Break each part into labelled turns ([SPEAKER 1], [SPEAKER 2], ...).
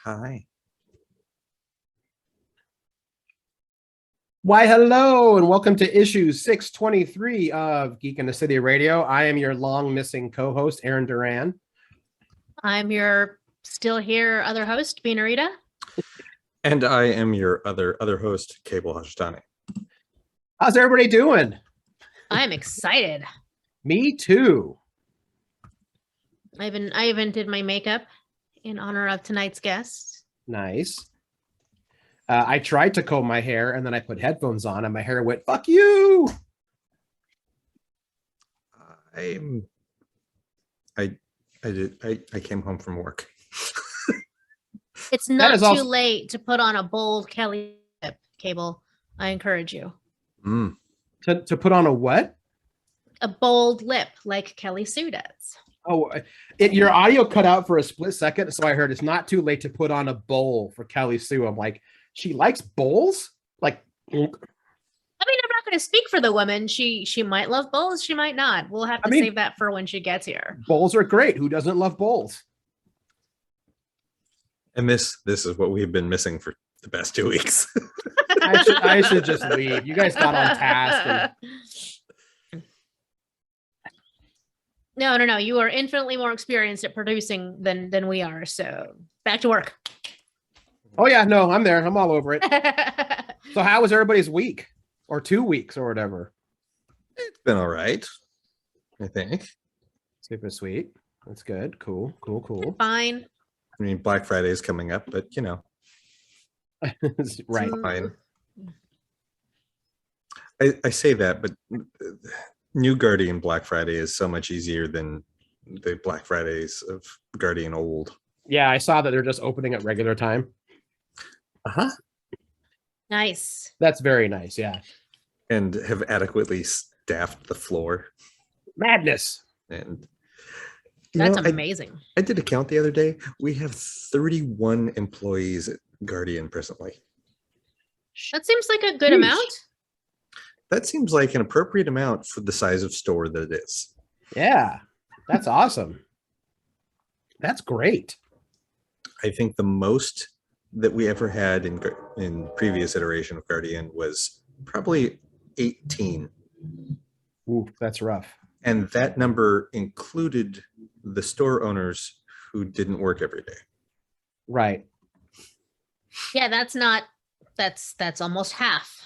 [SPEAKER 1] Hi.
[SPEAKER 2] Why, hello, and welcome to issue 623 of Geek in the City Radio. I am your long missing co-host, Aaron Duran.
[SPEAKER 3] I'm your still here other host, Binarita.
[SPEAKER 1] And I am your other host, Cable Hashtani.
[SPEAKER 2] How's everybody doing?
[SPEAKER 3] I'm excited.
[SPEAKER 2] Me too.
[SPEAKER 3] I even did my makeup in honor of tonight's guest.
[SPEAKER 2] Nice. I tried to comb my hair and then I put headphones on and my hair went, fuck you.
[SPEAKER 1] I came home from work.
[SPEAKER 3] It's not too late to put on a bold Kelly lip, Cable. I encourage you.
[SPEAKER 2] To put on a what?
[SPEAKER 3] A bold lip like Kelly Sue does.
[SPEAKER 2] Oh, your audio cut out for a split second, so I heard it's not too late to put on a bowl for Kelly Sue. I'm like, she likes bowls? Like,
[SPEAKER 3] I mean, I'm not going to speak for the woman. She might love bowls. She might not. We'll have to save that for when she gets here.
[SPEAKER 2] Bowls are great. Who doesn't love bowls?
[SPEAKER 1] And this is what we've been missing for the past 2 weeks.
[SPEAKER 2] I should just leave. You guys got on task.
[SPEAKER 3] No. You are infinitely more experienced at producing than we are. So back to work.
[SPEAKER 2] Oh yeah, no, I'm there. I'm all over it. So how was everybody's week or 2 weeks or whatever?
[SPEAKER 1] It's been all right, I think.
[SPEAKER 2] Super sweet. That's good. Cool.
[SPEAKER 3] Fine.
[SPEAKER 1] I mean, Black Friday is coming up, but you know.
[SPEAKER 2] Right.
[SPEAKER 1] Fine. I say that, but New Guardian Black Friday is so much easier than the Black Fridays of Guardian Old.
[SPEAKER 2] Yeah, I saw that they're just opening at regular time.
[SPEAKER 3] Nice.
[SPEAKER 2] That's very nice, yeah.
[SPEAKER 1] And have adequately staffed the floor.
[SPEAKER 2] Madness.
[SPEAKER 1] And
[SPEAKER 3] that's amazing.
[SPEAKER 1] I did a count the other day. We have 31 employees at Guardian presently.
[SPEAKER 3] That seems like a good amount.
[SPEAKER 1] That seems like an appropriate amount for the size of store that it is.
[SPEAKER 2] Yeah, that's awesome. That's great.
[SPEAKER 1] I think the most that we ever had in previous iteration of Guardian was probably 18.
[SPEAKER 2] Ooh, that's rough. And
[SPEAKER 1] that number included the store owners who didn't work every day.
[SPEAKER 2] Right.
[SPEAKER 3] Yeah, that's almost half.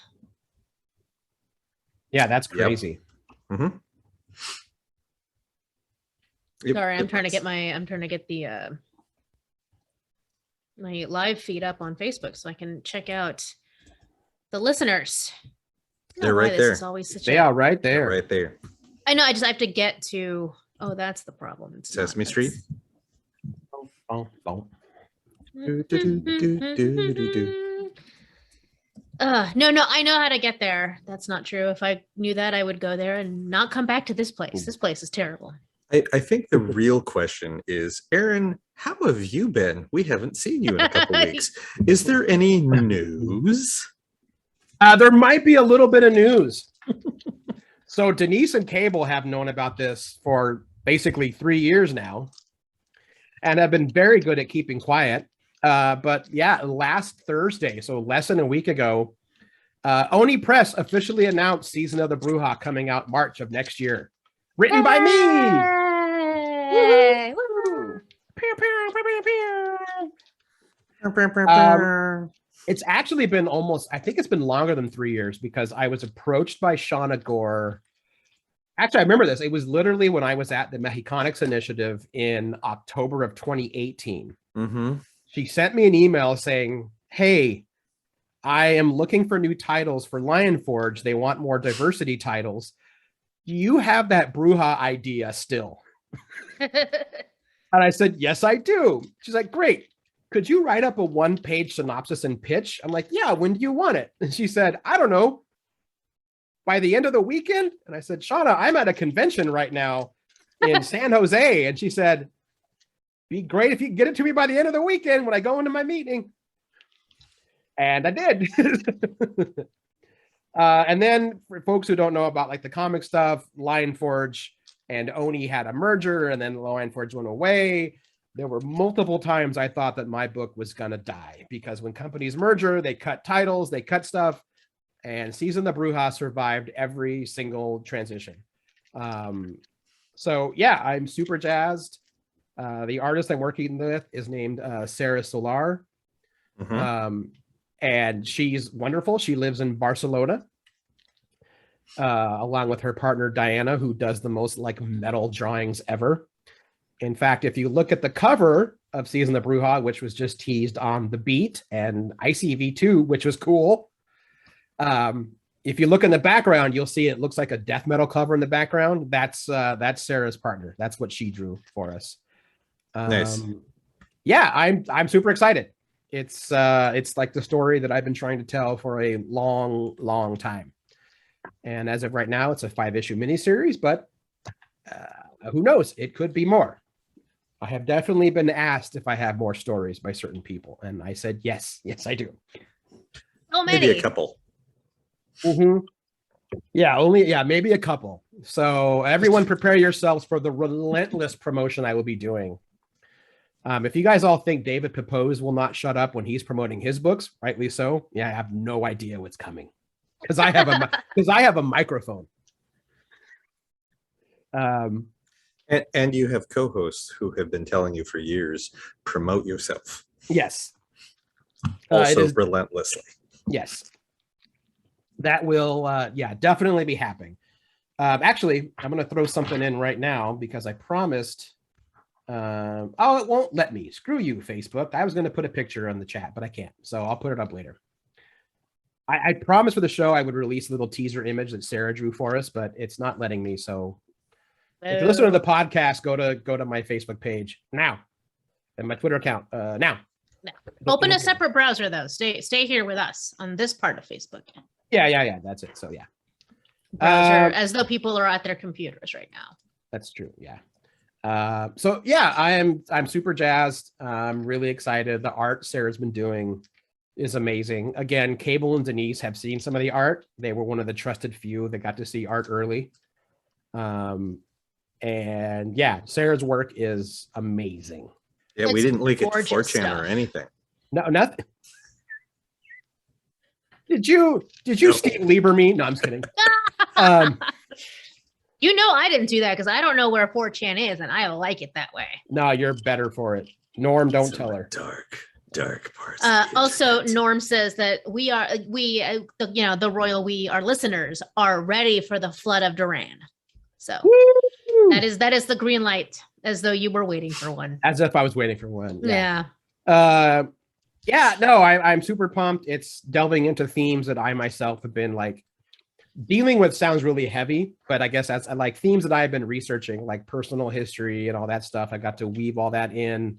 [SPEAKER 2] Yeah, that's crazy.
[SPEAKER 1] Yep. Mm-hmm.
[SPEAKER 3] Sorry, I'm trying to get the my live feed up on Facebook so I can check out the listeners.
[SPEAKER 1] They're right there.
[SPEAKER 2] They are right there.
[SPEAKER 1] They're right there.
[SPEAKER 3] I know. I have to get to. Oh, that's the problem. It's
[SPEAKER 1] Sesame Street.
[SPEAKER 2] No,
[SPEAKER 3] I know how to get there. That's not true. If I knew that, I would go there and not come back to this place. This place is terrible.
[SPEAKER 1] I think the real question is, Aaron, how have you been? We haven't seen you in a couple weeks. Is there any news?
[SPEAKER 2] There might be a little bit of news. So Denise and Cable have known about this for basically 3 years now and have been very good at keeping quiet. But yeah, last Thursday, so less than a week ago, Oni Press officially announced Season of the Brujas coming out March of next year. Written by me.
[SPEAKER 3] Yay!
[SPEAKER 2] It's actually been I think it's been longer than 3 years because I was approached by Shauna Gore. Actually, I remember this. It was literally when I was at the Mexicanics Initiative in October of 2018.
[SPEAKER 1] Mm-hmm.
[SPEAKER 2] She sent me an email saying, hey, I am looking for new titles for Lion Forge. They want more diversity titles. Do you have that Bruja idea still? And I said, yes, I do. She's like, great. Could you write up a 1-page synopsis and pitch? I'm like, yeah, when do you want it? And she said, I don't know, by the end of the weekend? And I said, Shauna, I'm at a convention right now in San Jose. And she said, be great if you get it to me by the end of the weekend when I go into my meeting. And I did. And then for folks who don't know about like the comic stuff, Lion Forge and Oni had a merger, and then Lion Forge went away. there were multiple times I thought that my book was gonna die, because when companies merger, they cut titles, they cut stuff, and Season of the Brujas survived every single transition. So yeah, I'm super jazzed. The artist I'm working with is named Sarah Solar. And she's wonderful. She lives in Barcelona, along with her partner Diana, who does the most like metal drawings ever. In fact, if you look at the cover of Season of the Bruja, which was just teased on The Beat and ICV2, which was cool. If you look in the background, you'll see it looks like a death metal cover in the background. That's Sarah's partner. That's what she drew for us.
[SPEAKER 1] Nice.
[SPEAKER 2] Yeah, I'm super excited. It's like the story that I've been trying to tell for a long time. And as of right now, it's a 5-issue miniseries, but who knows? It could be more. I have definitely been asked if I have more stories by certain people, and I said yes, I do.
[SPEAKER 3] Oh, many.
[SPEAKER 1] Maybe a couple.
[SPEAKER 2] Yeah, maybe a couple. So everyone prepare yourselves for the relentless promotion I will be doing. If you guys all think David Pepose will not shut up when he's promoting his books, rightly so. Yeah, I have no idea what's coming because I have a microphone.
[SPEAKER 1] And you have co-hosts who have been telling you for years, promote yourself.
[SPEAKER 2] Yes.
[SPEAKER 1] Also relentlessly.
[SPEAKER 2] Yes. That will, definitely be happening. Actually, I'm going to throw something in right now because I promised. It won't let me. Screw you, Facebook. I was going to put a picture on the chat, but I can't. So I'll put it up later. I promised for the show I would release a little teaser image that Sarah drew for us, but it's not letting me. So if you listen to the podcast, go to my Facebook page now and my Twitter account now.
[SPEAKER 3] No. Open a separate browser though. Stay here with us on this part of Facebook.
[SPEAKER 2] Yeah. That's it. So yeah.
[SPEAKER 3] Browser, as though people are at their computers right now.
[SPEAKER 2] That's true. Yeah. So yeah, I'm super jazzed. I'm really excited. The art Sarah's been doing is amazing. Again, Cable and Denise have seen some of the art. They were one of the trusted few that got to see art early. And yeah, Sarah's work is amazing.
[SPEAKER 1] Yeah, we didn't leak it to 4chan or anything.
[SPEAKER 2] No, nothing. Did you Steve Lieber me? No, I'm just kidding.
[SPEAKER 3] You know I didn't do that because I don't know where 4chan is, and I like it that way.
[SPEAKER 2] No, you're better for it. Norm, don't tell her.
[SPEAKER 1] Dark parts.
[SPEAKER 3] Also, Norm says that the royal we, our listeners, are ready for the flood of Duran. So
[SPEAKER 2] Woo!
[SPEAKER 3] that is the green light, as though you were waiting for one.
[SPEAKER 2] As if I was waiting for one.
[SPEAKER 3] Yeah.
[SPEAKER 2] I'm super pumped. It's delving into themes that I myself have been like dealing with. Sounds really heavy, but I guess that's like themes that I've been researching, like personal history and all that stuff. I got to weave all that in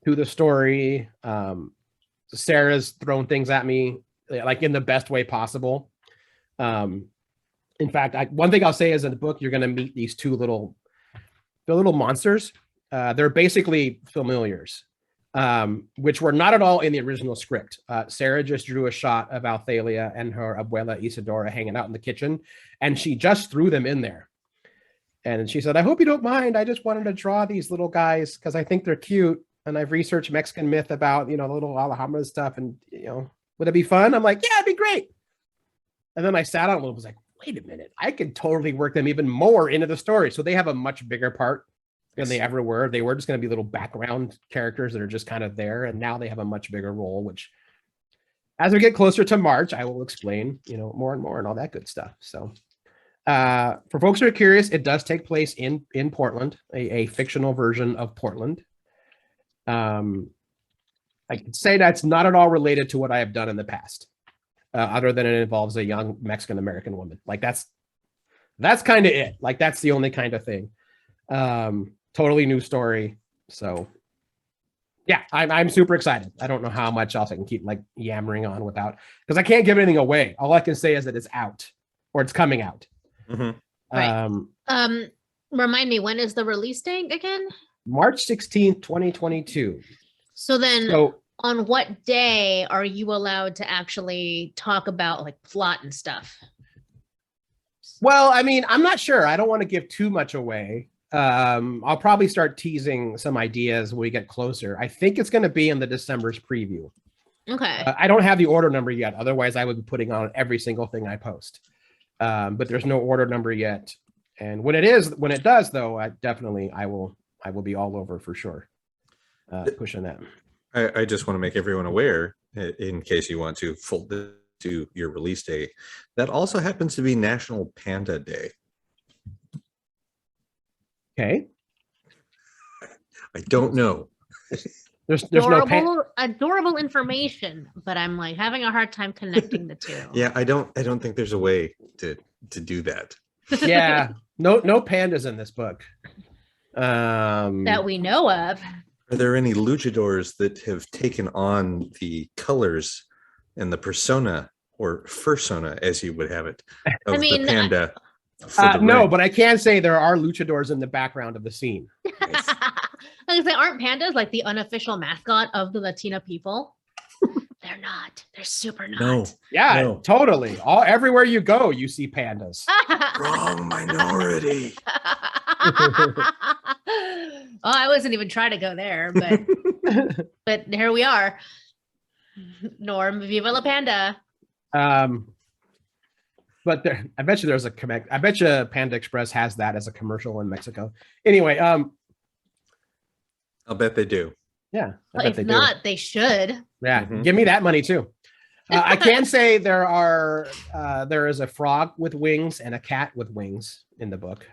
[SPEAKER 2] to the story. Sarah's thrown things at me like in the best way possible. In fact, one thing I'll say is in the book, you're going to meet these two little monsters. They're basically familiars, which were not at all in the original script. Sarah just drew a shot of Althalia and her abuela Isadora hanging out in the kitchen, and she just threw them in there. And she said, I hope you don't mind. I just wanted to draw these little guys because I think they're cute. And I've researched Mexican myth about, the little Alhambra stuff. And, would it be fun? I'm like, yeah, it'd be great. And then I sat on it and was like, wait a minute, I could totally work them even more into the story. So they have a much bigger part than they ever were. They were just going to be little background characters that are just kind of there. And now they have a much bigger role, which as we get closer to March, I will explain, more and more and all that good stuff. So for folks who are curious, it does take place in Portland, a fictional version of Portland. I can say that's not at all related to what I have done in the past, other than it involves a young Mexican-American woman. Like that's kind of it. Like that's the only kind of thing. Totally new story. So yeah, I'm super excited. I don't know how much else I can keep like yammering on without, because I can't give anything away. All I can say is that it's out or it's coming out.
[SPEAKER 1] Mm-hmm.
[SPEAKER 3] Right. Remind me, when is the release date again?
[SPEAKER 2] March 16th, 2022.
[SPEAKER 3] So then on what day are you allowed to actually talk about like plot and stuff?
[SPEAKER 2] Well, I mean, I'm not sure. I don't want to give too much away. I'll probably start teasing some ideas when we get closer. I think it's going to be in the December's preview.
[SPEAKER 3] Okay.
[SPEAKER 2] I don't have the order number yet. Otherwise, I would be putting on every single thing I post. But there's no order number yet. And when it does, though, I will be all over for sure. Pushing that.
[SPEAKER 1] I just want to make everyone aware, in case you want to fold it to your release date, that also happens to be National Panda Day.
[SPEAKER 2] Okay.
[SPEAKER 1] I don't know.
[SPEAKER 2] There's
[SPEAKER 3] adorable information, but I'm like having a hard time connecting the two.
[SPEAKER 1] Yeah, I don't think there's a way to do that.
[SPEAKER 2] Yeah, no pandas in this book.
[SPEAKER 3] That we know of.
[SPEAKER 1] Are there any luchadors that have taken on the colors and the persona or fursona, as you would have it, of the panda?
[SPEAKER 2] No, but I can say there are luchadors in the background of the scene.
[SPEAKER 1] Nice.
[SPEAKER 3] I was like, aren't pandas like the unofficial mascot of the Latina people? They're not. They're super not.
[SPEAKER 1] No.
[SPEAKER 2] Yeah,
[SPEAKER 1] No.
[SPEAKER 2] totally. Everywhere you go, you see pandas.
[SPEAKER 1] Wrong minority.
[SPEAKER 3] Oh, I wasn't even trying to go there, but here we are. Norm, Viva la Panda.
[SPEAKER 2] But I bet you there's a connect. I bet you Panda Express has that as a commercial in Mexico. Anyway,
[SPEAKER 1] I'll bet they do.
[SPEAKER 2] Yeah.
[SPEAKER 3] Well, if not, they should.
[SPEAKER 2] Yeah, give me that money too. I can say there is a frog with wings and a cat with wings in the book.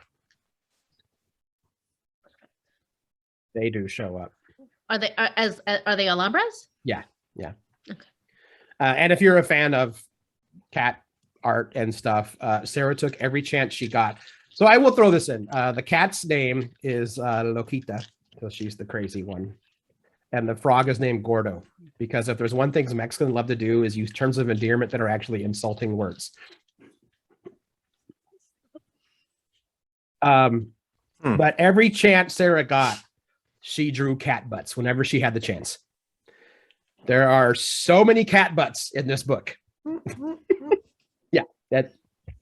[SPEAKER 2] They do show up.
[SPEAKER 3] Are they Alhambras?
[SPEAKER 2] Yeah.
[SPEAKER 3] Okay.
[SPEAKER 2] And if you're a fan of cat art and stuff, Sarah took every chance she got. So I will throw this in. The cat's name is Loquita, so she's the crazy one. And the frog is named Gordo, because if there's one thing Mexicans love to do is use terms of endearment that are actually insulting words. But every chance Sarah got, she drew cat butts whenever she had the chance. There are so many cat butts in this book. Yeah, that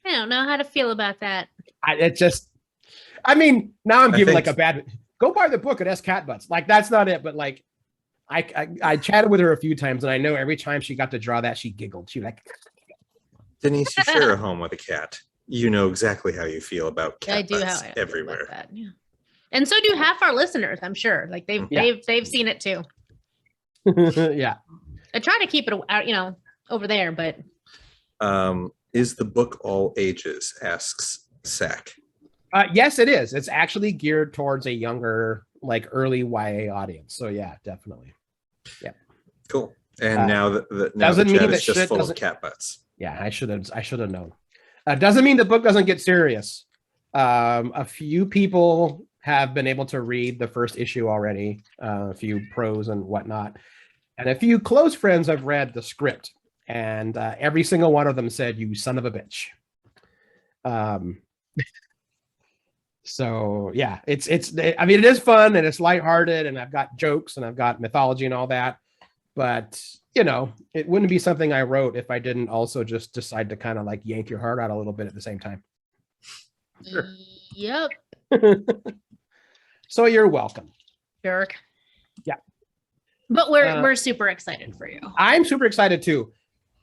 [SPEAKER 3] I don't know how to feel about that.
[SPEAKER 2] now I'm giving like a bad. Go buy the book. It has cat butts. Like that's not it, but like I chatted with her a few times, and I know every time she got to draw that, she giggled. She like,
[SPEAKER 1] Denise, you share a home with a cat. You know exactly how you feel about cat
[SPEAKER 3] I do
[SPEAKER 1] butts
[SPEAKER 3] how I
[SPEAKER 1] everywhere.
[SPEAKER 3] feel about that, yeah. And so do half our listeners, I'm sure. Like they've seen it too.
[SPEAKER 2] yeah.
[SPEAKER 3] I try to keep it out, over there, but
[SPEAKER 1] Is the book all ages? Asks Sack.
[SPEAKER 2] Yes, it is. It's actually geared towards a younger, like early YA audience. So yeah, definitely. Yeah.
[SPEAKER 1] Cool. And now the
[SPEAKER 2] doesn't mean
[SPEAKER 1] chat
[SPEAKER 2] that
[SPEAKER 1] is just
[SPEAKER 2] shit
[SPEAKER 1] full of
[SPEAKER 2] doesn't-
[SPEAKER 1] cat butts.
[SPEAKER 2] Yeah, I should have known. Doesn't mean the book doesn't get serious. A few people have been able to read the first issue already, a few pros and whatnot. And a few close friends have read the script, and every single one of them said, "You son of a bitch." So yeah, it is fun and it's lighthearted, and I've got jokes and I've got mythology and all that. But it wouldn't be something I wrote if I didn't also just decide to kind of like yank your heart out a little bit at the same time.
[SPEAKER 1] Sure.
[SPEAKER 3] Yep.
[SPEAKER 2] So you're welcome.
[SPEAKER 3] Jerk.
[SPEAKER 2] Yeah.
[SPEAKER 3] But we're super excited for you.
[SPEAKER 2] I'm super excited too.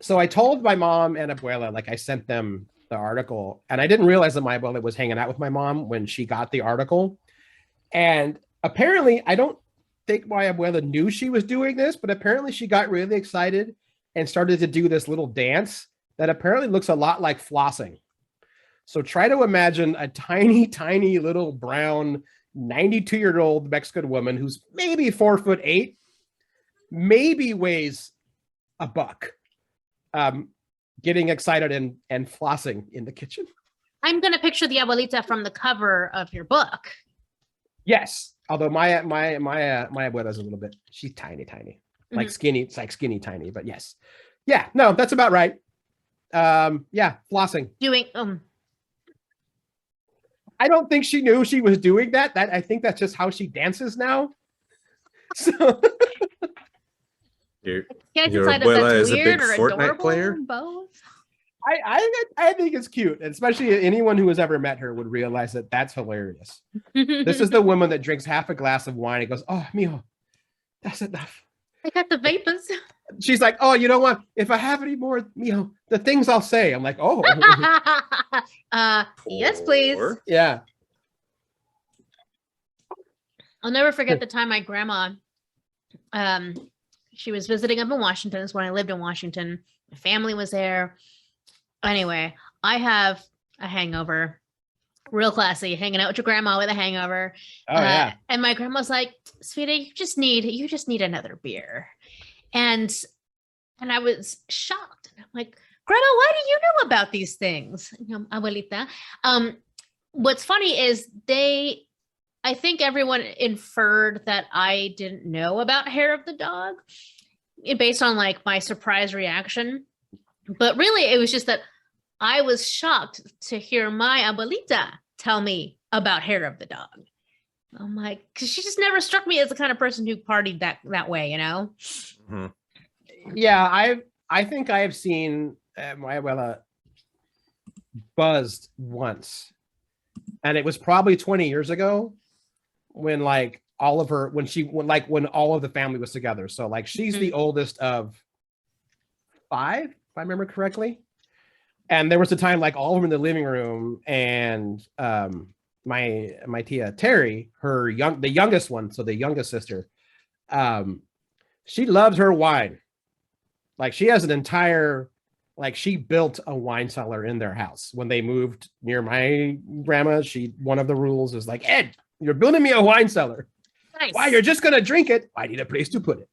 [SPEAKER 2] So I told my mom and Abuela, like I sent them the article, and I didn't realize that my Abuela was hanging out with my mom when she got the article. And apparently, I don't think my Abuela knew she was doing this, but apparently she got really excited and started to do this little dance that apparently looks a lot like flossing. So try to imagine a tiny, tiny little brown 92-year-old Mexican woman who's maybe 4'8", maybe weighs a buck, getting excited and flossing in the kitchen.
[SPEAKER 3] I'm gonna picture the abuelita from the cover of your book.
[SPEAKER 2] Yes, although my abuela's a little bit. She's tiny, like skinny. It's like skinny tiny, but yes, yeah, no, that's about right. Yeah, flossing.
[SPEAKER 3] Doing
[SPEAKER 2] I don't think she knew she was doing that. I think that's just how she dances now. So
[SPEAKER 1] Your
[SPEAKER 3] can't decide if
[SPEAKER 1] abuela
[SPEAKER 3] that's
[SPEAKER 1] is a
[SPEAKER 3] weird
[SPEAKER 1] big
[SPEAKER 3] or
[SPEAKER 1] Fortnite
[SPEAKER 3] adorable.
[SPEAKER 1] player?
[SPEAKER 3] Both.
[SPEAKER 2] I think it's cute, especially anyone who has ever met her would realize that that's hilarious. This is the woman that drinks half a glass of wine and goes, "Oh, mijo, that's enough."
[SPEAKER 3] I got the vapors.
[SPEAKER 2] She's like, "Oh, you know what? If I have any more, mijo, the things I'll say." I'm like, "Oh,
[SPEAKER 3] yes, please.
[SPEAKER 2] yeah."
[SPEAKER 3] I'll never forget the time my grandma, she was visiting up in Washington. That's when I lived in Washington. My family was there. Anyway, I have a hangover. Real classy, hanging out with your grandma with a hangover.
[SPEAKER 2] Oh yeah.
[SPEAKER 3] And my grandma's like, "Sweetie, you just need another beer." And I was shocked. And I'm like, "Grandma, why do you know about these things?" Abuelita. What's funny is I think everyone inferred that I didn't know about Hair of the Dog based on like my surprise reaction. But really, it was just that I was shocked to hear my abuelita tell me about Hair of the Dog. I'm like, because she just never struck me as the kind of person who partied that way, you know?
[SPEAKER 1] Mm-hmm.
[SPEAKER 2] Yeah, I think I have seen my abuela buzzed once, and it was probably 20 years ago when like all of her when all of the family was together. So like she's the oldest of 5, if I remember correctly. And there was a time like all of them in the living room, and my tia Terry, the youngest one, so the youngest sister, she loves her wine. Like she has an entire, like she built a wine cellar in their house. When they moved near my grandma, one of the rules is like, "Ed, you're building me a wine cellar.
[SPEAKER 3] Nice.
[SPEAKER 2] Why, you're just gonna drink it. I need a place to put it."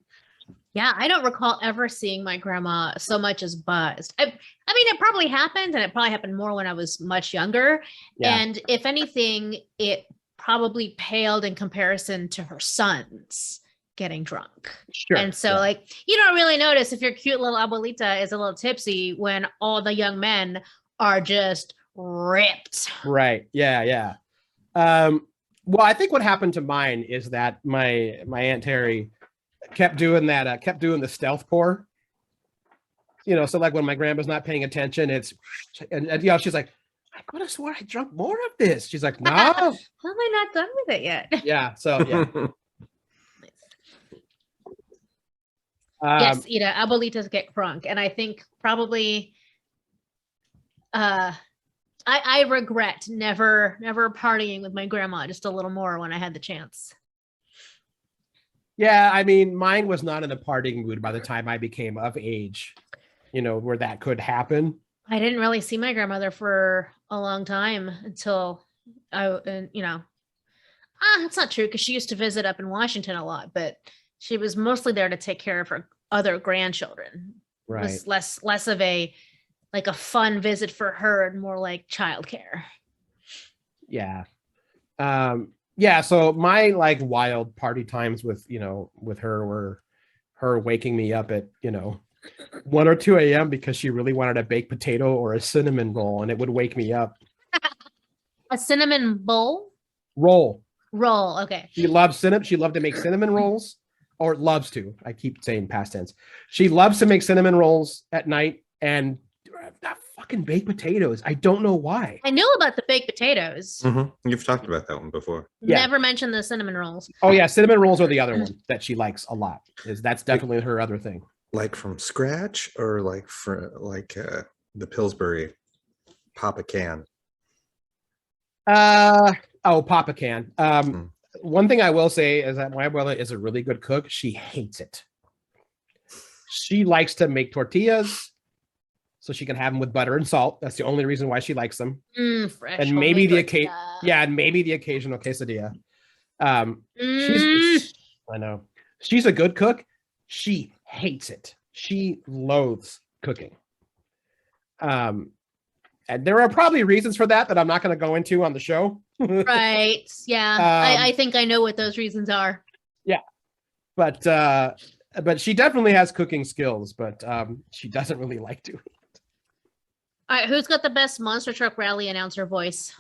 [SPEAKER 3] Yeah, I don't recall ever seeing my grandma so much as buzzed. I mean, it probably happened, and it probably happened more when I was much younger.
[SPEAKER 2] Yeah.
[SPEAKER 3] And if anything, it probably paled in comparison to her sons getting drunk.
[SPEAKER 2] Sure.
[SPEAKER 3] And so, like, you don't really notice if your cute little abuelita is a little tipsy when all the young men are just ripped.
[SPEAKER 2] Right. Yeah. Well, I think what happened to mine is that my Aunt Terry kept doing the stealth pour. You know, so like when my grandma's not paying attention, and you know, she's like, "I could have swore I drank more of this." She's like, "No."
[SPEAKER 3] How am I not done with it yet?
[SPEAKER 2] Yeah. So yeah.
[SPEAKER 3] Yes, Ida, abuelitas get crunk. And I think probably I regret never partying with my grandma just a little more when I had the chance.
[SPEAKER 2] Yeah, I mean, mine was not in a partying mood by the time I became of age, you know, where that could happen.
[SPEAKER 3] I didn't really see my grandmother for a long time until it's not true because she used to visit up in Washington a lot, but she was mostly there to take care of her other grandchildren.
[SPEAKER 2] Right.
[SPEAKER 3] It was less of a fun visit for her and more like childcare.
[SPEAKER 2] Yeah. Yeah, so my like wild party times with her were her waking me up at 1 or 2 a.m. because she really wanted a baked potato or a cinnamon roll, and it would wake me up.
[SPEAKER 3] A cinnamon roll. Okay.
[SPEAKER 2] She loved to make cinnamon rolls, or loves to. I keep saying past tense. She loves to make cinnamon rolls at night, and that fucking baked potatoes. I don't know why.
[SPEAKER 3] I know about the baked potatoes.
[SPEAKER 1] Mm-hmm. You've talked about that one before.
[SPEAKER 2] Yeah.
[SPEAKER 3] Never mentioned the cinnamon rolls.
[SPEAKER 2] Oh yeah, cinnamon rolls are the other one that she likes a lot. That's definitely her other thing.
[SPEAKER 1] Like from scratch, or like the Pillsbury Papa can?
[SPEAKER 2] Papa can. One thing I will say is that my abuela is a really good cook. She hates it. She likes to make tortillas so she can have them with butter and salt. That's the only reason why she likes them.
[SPEAKER 3] Fresh
[SPEAKER 2] and maybe the occasional quesadilla. I know. She's a good cook. She hates it. She loathes cooking. And there are probably reasons for that I'm not going to go into on the show.
[SPEAKER 3] Right. Yeah. I think I know what those reasons are.
[SPEAKER 2] Yeah. But she definitely has cooking skills, but she doesn't really like to.
[SPEAKER 3] All right, who's got the best monster truck rally announcer voice?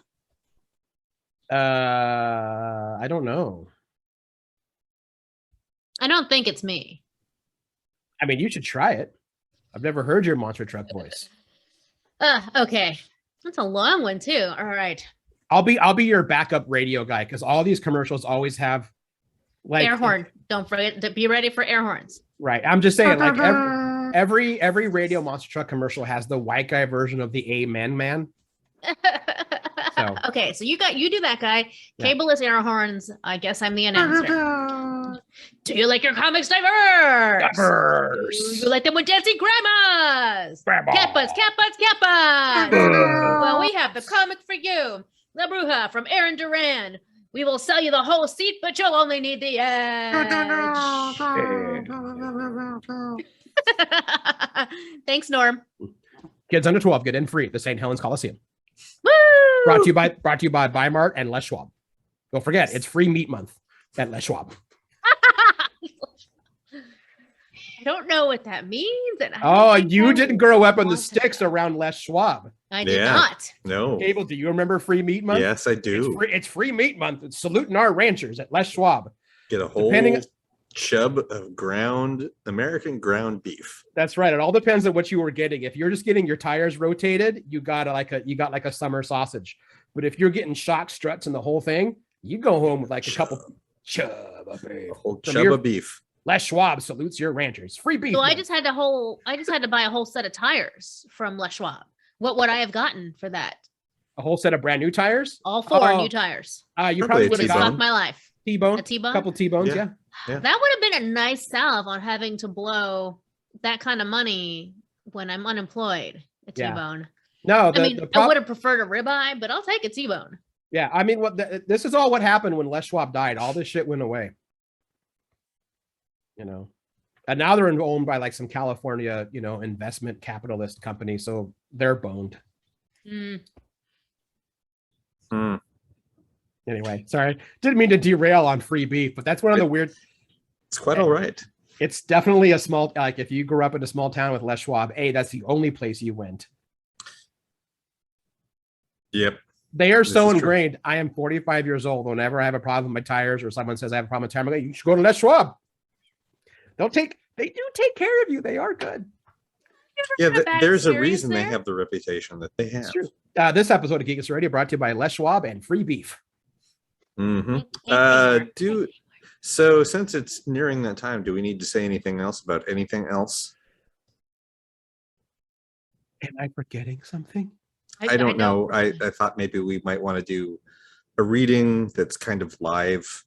[SPEAKER 2] I don't know.
[SPEAKER 3] I don't think it's me.
[SPEAKER 2] I mean, you should try it. I've never heard your monster truck voice.
[SPEAKER 3] Okay. That's a long one too. All right.
[SPEAKER 2] I'll be your backup radio guy because all these commercials always have like
[SPEAKER 3] Air horn. Don't forget to be ready for air horns.
[SPEAKER 2] Right. I'm just saying, like every radio monster truck commercial has the white guy version of the Amen Man. So.
[SPEAKER 3] Okay, so you do that guy. Cable is air horns. I guess I'm the announcer. Do you like your comics diverse?
[SPEAKER 2] Diverse.
[SPEAKER 3] Do you like them with dancing grandmas?
[SPEAKER 2] Grandma.
[SPEAKER 3] Cat butts. Well, we have the comic for you. La Bruja from Aaron Duran. We will sell you the whole seat, but you'll only need the edge. Thanks, Norm.
[SPEAKER 2] Kids under 12 get in free at the St. Helens Coliseum.
[SPEAKER 3] Woo!
[SPEAKER 2] Brought to you by Weimart and Les Schwab. Don't forget, it's free meat month at Les Schwab.
[SPEAKER 3] I don't know what that means. And
[SPEAKER 2] you didn't grow up on the sticks around Les Schwab.
[SPEAKER 3] I did not.
[SPEAKER 1] No.
[SPEAKER 2] Cable, do you remember free meat month?
[SPEAKER 1] Yes, I do.
[SPEAKER 2] It's free meat month. It's saluting our ranchers at Les Schwab.
[SPEAKER 1] Get a whole chub of American ground beef.
[SPEAKER 2] That's right. It all depends on what you were getting. If you're just getting your tires rotated, you got like a summer sausage. But if you're getting shock struts and the whole thing, you go home with like a couple chub of beef.
[SPEAKER 1] A whole chub of beef.
[SPEAKER 2] Les Schwab salutes your ranchers. Free beef.
[SPEAKER 3] So I just had to buy a whole set of tires from Les Schwab. What would I have gotten for that?
[SPEAKER 2] A whole set of brand new tires?
[SPEAKER 3] All 4 new tires.
[SPEAKER 2] You probably would have
[SPEAKER 3] stocked
[SPEAKER 2] gotten
[SPEAKER 3] my life.
[SPEAKER 2] T-bone.
[SPEAKER 3] A T-bone?
[SPEAKER 2] A couple T-bones, yeah.
[SPEAKER 3] That would have been a nice salve on having to blow that kind of money when I'm unemployed. A T-bone.
[SPEAKER 2] No,
[SPEAKER 3] I would have preferred a ribeye, but I'll take a T-bone.
[SPEAKER 2] Yeah, I mean, this is all what happened when Les Schwab died. All this shit went away. You know, and now they're owned by like some California, investment capitalist company, so they're boned. Anyway, sorry, didn't mean to derail on free beef, but that's one of the weird.
[SPEAKER 1] It's quite all right.
[SPEAKER 2] It's definitely a small, like if you grew up in a small town with Les Schwab, that's the only place you went.
[SPEAKER 1] Yep.
[SPEAKER 2] They are so ingrained. I am 45 years old. Whenever I have a problem with my tires or someone says I have a problem with tire, I'm like, you should go to Les Schwab. They do take care of you. They are good.
[SPEAKER 1] Yeah, there's a reason they have the reputation that they have.
[SPEAKER 3] It's true.
[SPEAKER 2] This episode of Geek Radio brought to you by Les Schwab and free beef.
[SPEAKER 1] So since it's nearing that time, do we need to say anything else about anything else?
[SPEAKER 2] Am I forgetting something?
[SPEAKER 1] I don't know. I thought maybe we might want to do a reading that's kind of live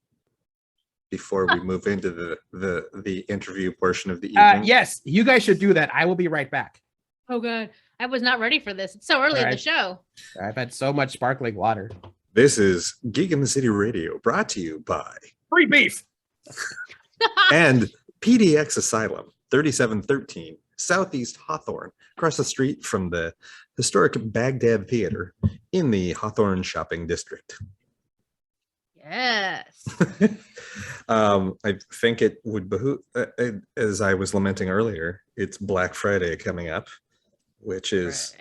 [SPEAKER 1] before we move into the interview portion of the evening.
[SPEAKER 2] Yes, you guys should do that. I will be right back.
[SPEAKER 3] Oh god, I was not ready for this. It's so early in the show.
[SPEAKER 2] I've had so much sparkling water.
[SPEAKER 1] This is Geek in the City Radio, brought to you by
[SPEAKER 2] Free Beef
[SPEAKER 1] and PDX Asylum, 3713 Southeast Hawthorne, across the street from the historic Baghdad Theater in the Hawthorne Shopping District.
[SPEAKER 3] Yes.
[SPEAKER 1] I think it would behoove, as I was lamenting earlier, it's Black Friday coming up, which is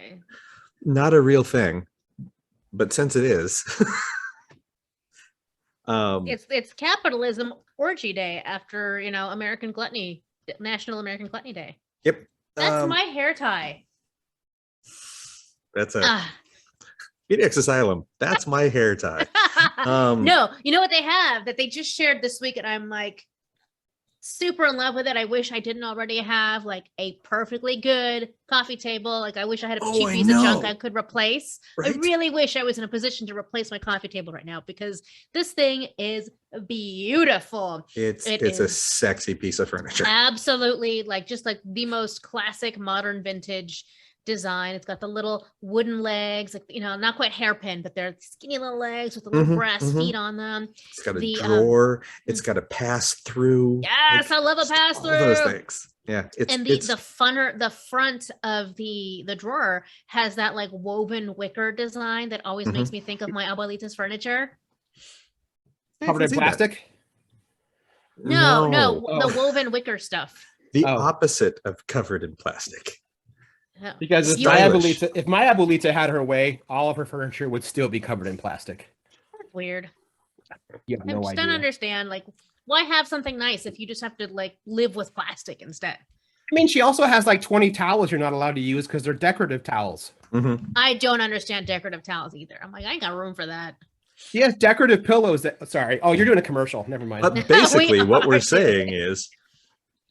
[SPEAKER 1] not a real thing, but since it is,
[SPEAKER 3] it's capitalism orgy day after American Gluttony, National American Gluttony Day.
[SPEAKER 1] Yep.
[SPEAKER 3] That's my hair tie.
[SPEAKER 1] That's a PDX Asylum. That's my hair tie.
[SPEAKER 3] No, you know what they have that they just shared this week, and I'm like super in love with it. I wish I didn't already have like a perfectly good coffee table. Like I wish I had a cheap piece of junk I could replace. Right? I really wish I was in a position to replace my coffee table right now because this thing is beautiful.
[SPEAKER 1] It's a sexy piece of furniture.
[SPEAKER 3] Absolutely, just like the most classic modern vintage design. It's got the little wooden legs, not quite hairpin, but they're skinny little legs with the little brass feet on them.
[SPEAKER 1] It's got a drawer. It's got a pass through.
[SPEAKER 3] Yes, I love a pass through.
[SPEAKER 1] All those things. Yeah.
[SPEAKER 3] The front of the drawer has that like woven wicker design that always makes me think of my abuelita's furniture.
[SPEAKER 2] Covered in plastic?
[SPEAKER 3] No, the woven wicker stuff.
[SPEAKER 1] The opposite of covered in plastic.
[SPEAKER 2] Because if my abuelita had her way, all of her furniture would still be covered in plastic.
[SPEAKER 3] That's weird.
[SPEAKER 2] You have no idea.
[SPEAKER 3] Don't understand, why have something nice if you just have to live with plastic instead?
[SPEAKER 2] I mean, she also has like 20 towels you're not allowed to use because they're decorative towels.
[SPEAKER 1] Mm-hmm.
[SPEAKER 3] I don't understand decorative towels either. I'm like, I ain't got room for that.
[SPEAKER 2] She has decorative pillows that, sorry. Oh, you're doing a commercial. Never mind.
[SPEAKER 1] But basically, what we're
[SPEAKER 3] are
[SPEAKER 1] saying
[SPEAKER 3] doing.
[SPEAKER 1] is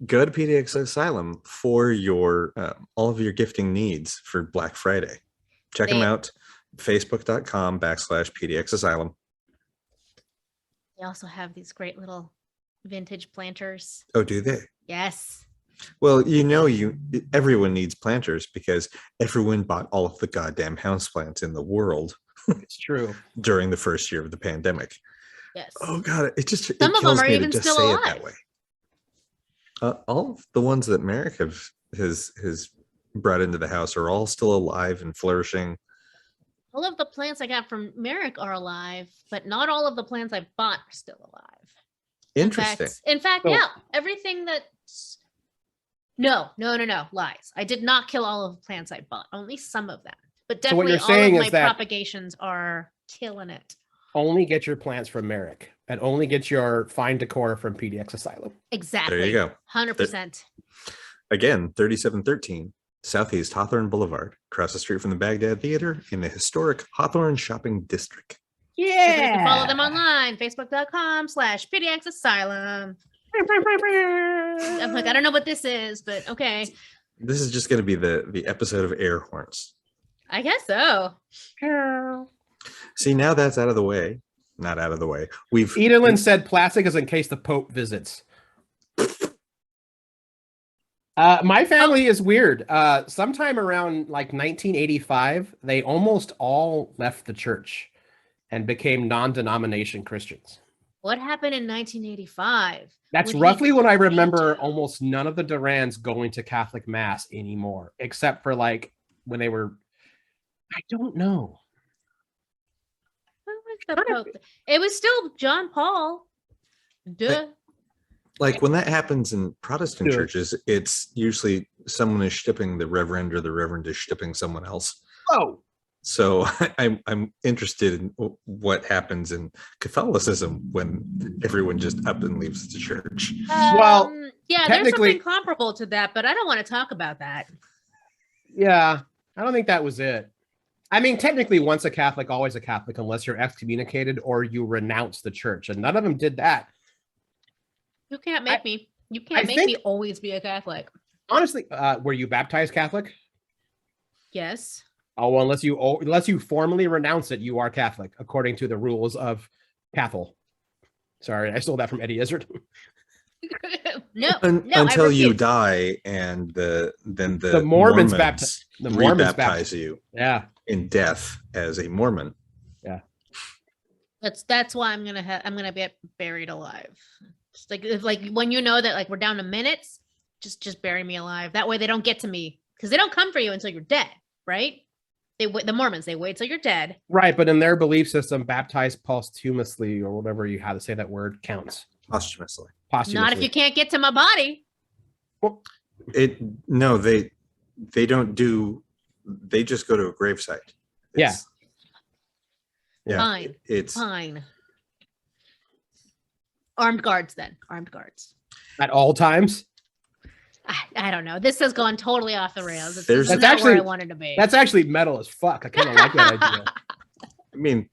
[SPEAKER 1] go to PDX Asylum for your all of your gifting needs for Black Friday. Check them out. Facebook.com/PDX Asylum.
[SPEAKER 3] They also have these great little vintage planters.
[SPEAKER 1] Oh, do they?
[SPEAKER 3] Yes.
[SPEAKER 1] Well, everyone needs planters because everyone bought all of the goddamn houseplants in the world.
[SPEAKER 2] It's true.
[SPEAKER 1] During the first year of the pandemic.
[SPEAKER 3] Yes.
[SPEAKER 1] Oh god, it
[SPEAKER 3] Some of them
[SPEAKER 1] kills
[SPEAKER 3] are
[SPEAKER 1] me
[SPEAKER 3] even
[SPEAKER 1] to just
[SPEAKER 3] still
[SPEAKER 1] say
[SPEAKER 3] alive.
[SPEAKER 1] it that way. All of the ones that Merrick has brought into the house are all still alive and flourishing.
[SPEAKER 3] All of the plants I got from Merrick are alive, but not all of the plants I bought are still alive.
[SPEAKER 1] Interesting.
[SPEAKER 3] In fact,
[SPEAKER 2] So-
[SPEAKER 3] yeah, everything that's no, lies. I did not kill all of the plants I bought, only some of them. But
[SPEAKER 2] So what
[SPEAKER 3] definitely
[SPEAKER 2] you're
[SPEAKER 3] all
[SPEAKER 2] saying
[SPEAKER 3] of
[SPEAKER 2] is
[SPEAKER 3] my
[SPEAKER 2] that-
[SPEAKER 3] propagations are killing it.
[SPEAKER 2] Only get your plants from Merrick and only get your fine decor from PDX Asylum.
[SPEAKER 3] Exactly.
[SPEAKER 1] There you go.
[SPEAKER 3] 100%.
[SPEAKER 1] Again, 3713 Southeast Hawthorne Boulevard, across the street from the Baghdad Theater in the historic Hawthorne Shopping District.
[SPEAKER 3] You can follow them online, facebook.com/PDX Asylum. I'm like, I don't know what this is, but okay.
[SPEAKER 1] This is just going to be the episode of air horns.
[SPEAKER 3] I guess so.
[SPEAKER 1] See, now that's out of the way. Not out of the way.
[SPEAKER 2] Edelin said plastic is in case the Pope visits. My family is weird. Sometime around like 1985, they almost all left the church and became non-denomination Christians.
[SPEAKER 3] What happened in 1985?
[SPEAKER 2] That's
[SPEAKER 3] Would he
[SPEAKER 2] roughly when I
[SPEAKER 3] claim
[SPEAKER 2] remember
[SPEAKER 3] to?
[SPEAKER 2] almost none of the Durans going to Catholic Mass anymore, except for like when they were, I don't know.
[SPEAKER 3] Who was the Pope? It was still John Paul. Duh.
[SPEAKER 1] Like when that happens in Protestant
[SPEAKER 2] Yeah.
[SPEAKER 1] churches, it's usually someone is shipping the reverend or the reverend is shipping someone else.
[SPEAKER 2] Oh,
[SPEAKER 1] So I'm interested in what happens in Catholicism when everyone just up and leaves the church.
[SPEAKER 2] Well,
[SPEAKER 3] yeah, there's
[SPEAKER 2] technically-
[SPEAKER 3] something comparable to that, but I don't want to talk about that.
[SPEAKER 2] yeah. I don't think that was it. I mean, technically, once a Catholic, always a Catholic, unless you're excommunicated or you renounce the church, and none of them did that.
[SPEAKER 3] You can't make me. You can't make me always be a Catholic.
[SPEAKER 2] Honestly, were you baptized Catholic?
[SPEAKER 3] Yes.
[SPEAKER 2] Oh, well, unless you formally renounce it, you are Catholic according to the rules of Catholic. Sorry, I stole that from Eddie Izzard.
[SPEAKER 3] No,
[SPEAKER 1] Until
[SPEAKER 3] I
[SPEAKER 1] you
[SPEAKER 3] refuse.
[SPEAKER 1] die, and the
[SPEAKER 2] The Mormons
[SPEAKER 1] rebaptize you
[SPEAKER 2] Yeah,
[SPEAKER 1] in death as a Mormon.
[SPEAKER 3] That's why I'm gonna be buried alive. Just like when you know that like we're down to minutes, just bury me alive. That way they don't get to me because they don't come for you until you're dead, right? The Mormons, they wait till you're dead.
[SPEAKER 2] right. But in their belief system, baptized posthumously or whatever you how to say that word counts.
[SPEAKER 1] Posthumously.
[SPEAKER 2] Posthumously.
[SPEAKER 3] Not if you can't get to my body.
[SPEAKER 1] They don't do. They just go to a gravesite.
[SPEAKER 2] Yeah.
[SPEAKER 1] Yeah.
[SPEAKER 3] Fine.
[SPEAKER 1] It's
[SPEAKER 3] Fine. Armed guards then. Armed guards.
[SPEAKER 2] At all times.
[SPEAKER 3] I don't know. This has gone totally off the rails. This
[SPEAKER 1] There's-
[SPEAKER 3] is not
[SPEAKER 2] That's
[SPEAKER 3] where I
[SPEAKER 2] actually-
[SPEAKER 3] wanted to be.
[SPEAKER 2] That's actually metal as fuck. I kind of like that idea.
[SPEAKER 1] I mean,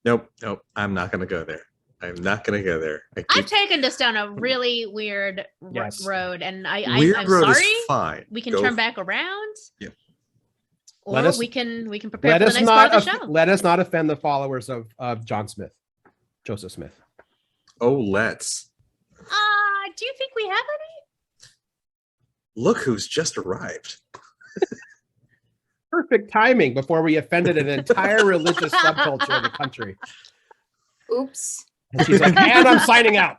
[SPEAKER 1] nope. I'm not going to go there. I'm not going to go there.
[SPEAKER 3] I've taken this down a really weird
[SPEAKER 2] Yes.
[SPEAKER 3] road, and
[SPEAKER 1] Weird
[SPEAKER 3] I'm
[SPEAKER 1] road
[SPEAKER 3] sorry.
[SPEAKER 1] is fine.
[SPEAKER 3] We can
[SPEAKER 1] Go
[SPEAKER 3] turn back around.
[SPEAKER 1] Yeah.
[SPEAKER 3] Or
[SPEAKER 2] Let us-
[SPEAKER 3] we can prepare
[SPEAKER 2] Let
[SPEAKER 3] for
[SPEAKER 2] us
[SPEAKER 3] the next part
[SPEAKER 2] not
[SPEAKER 3] of the show.
[SPEAKER 2] let us not offend the followers of John Smith, Joseph Smith.
[SPEAKER 1] Oh, let's
[SPEAKER 3] Do you think we have any?
[SPEAKER 1] look who's just arrived.
[SPEAKER 2] Perfect timing before we offended an entire religious subculture of the country.
[SPEAKER 4] Oops.
[SPEAKER 2] And she's like, and I'm signing out.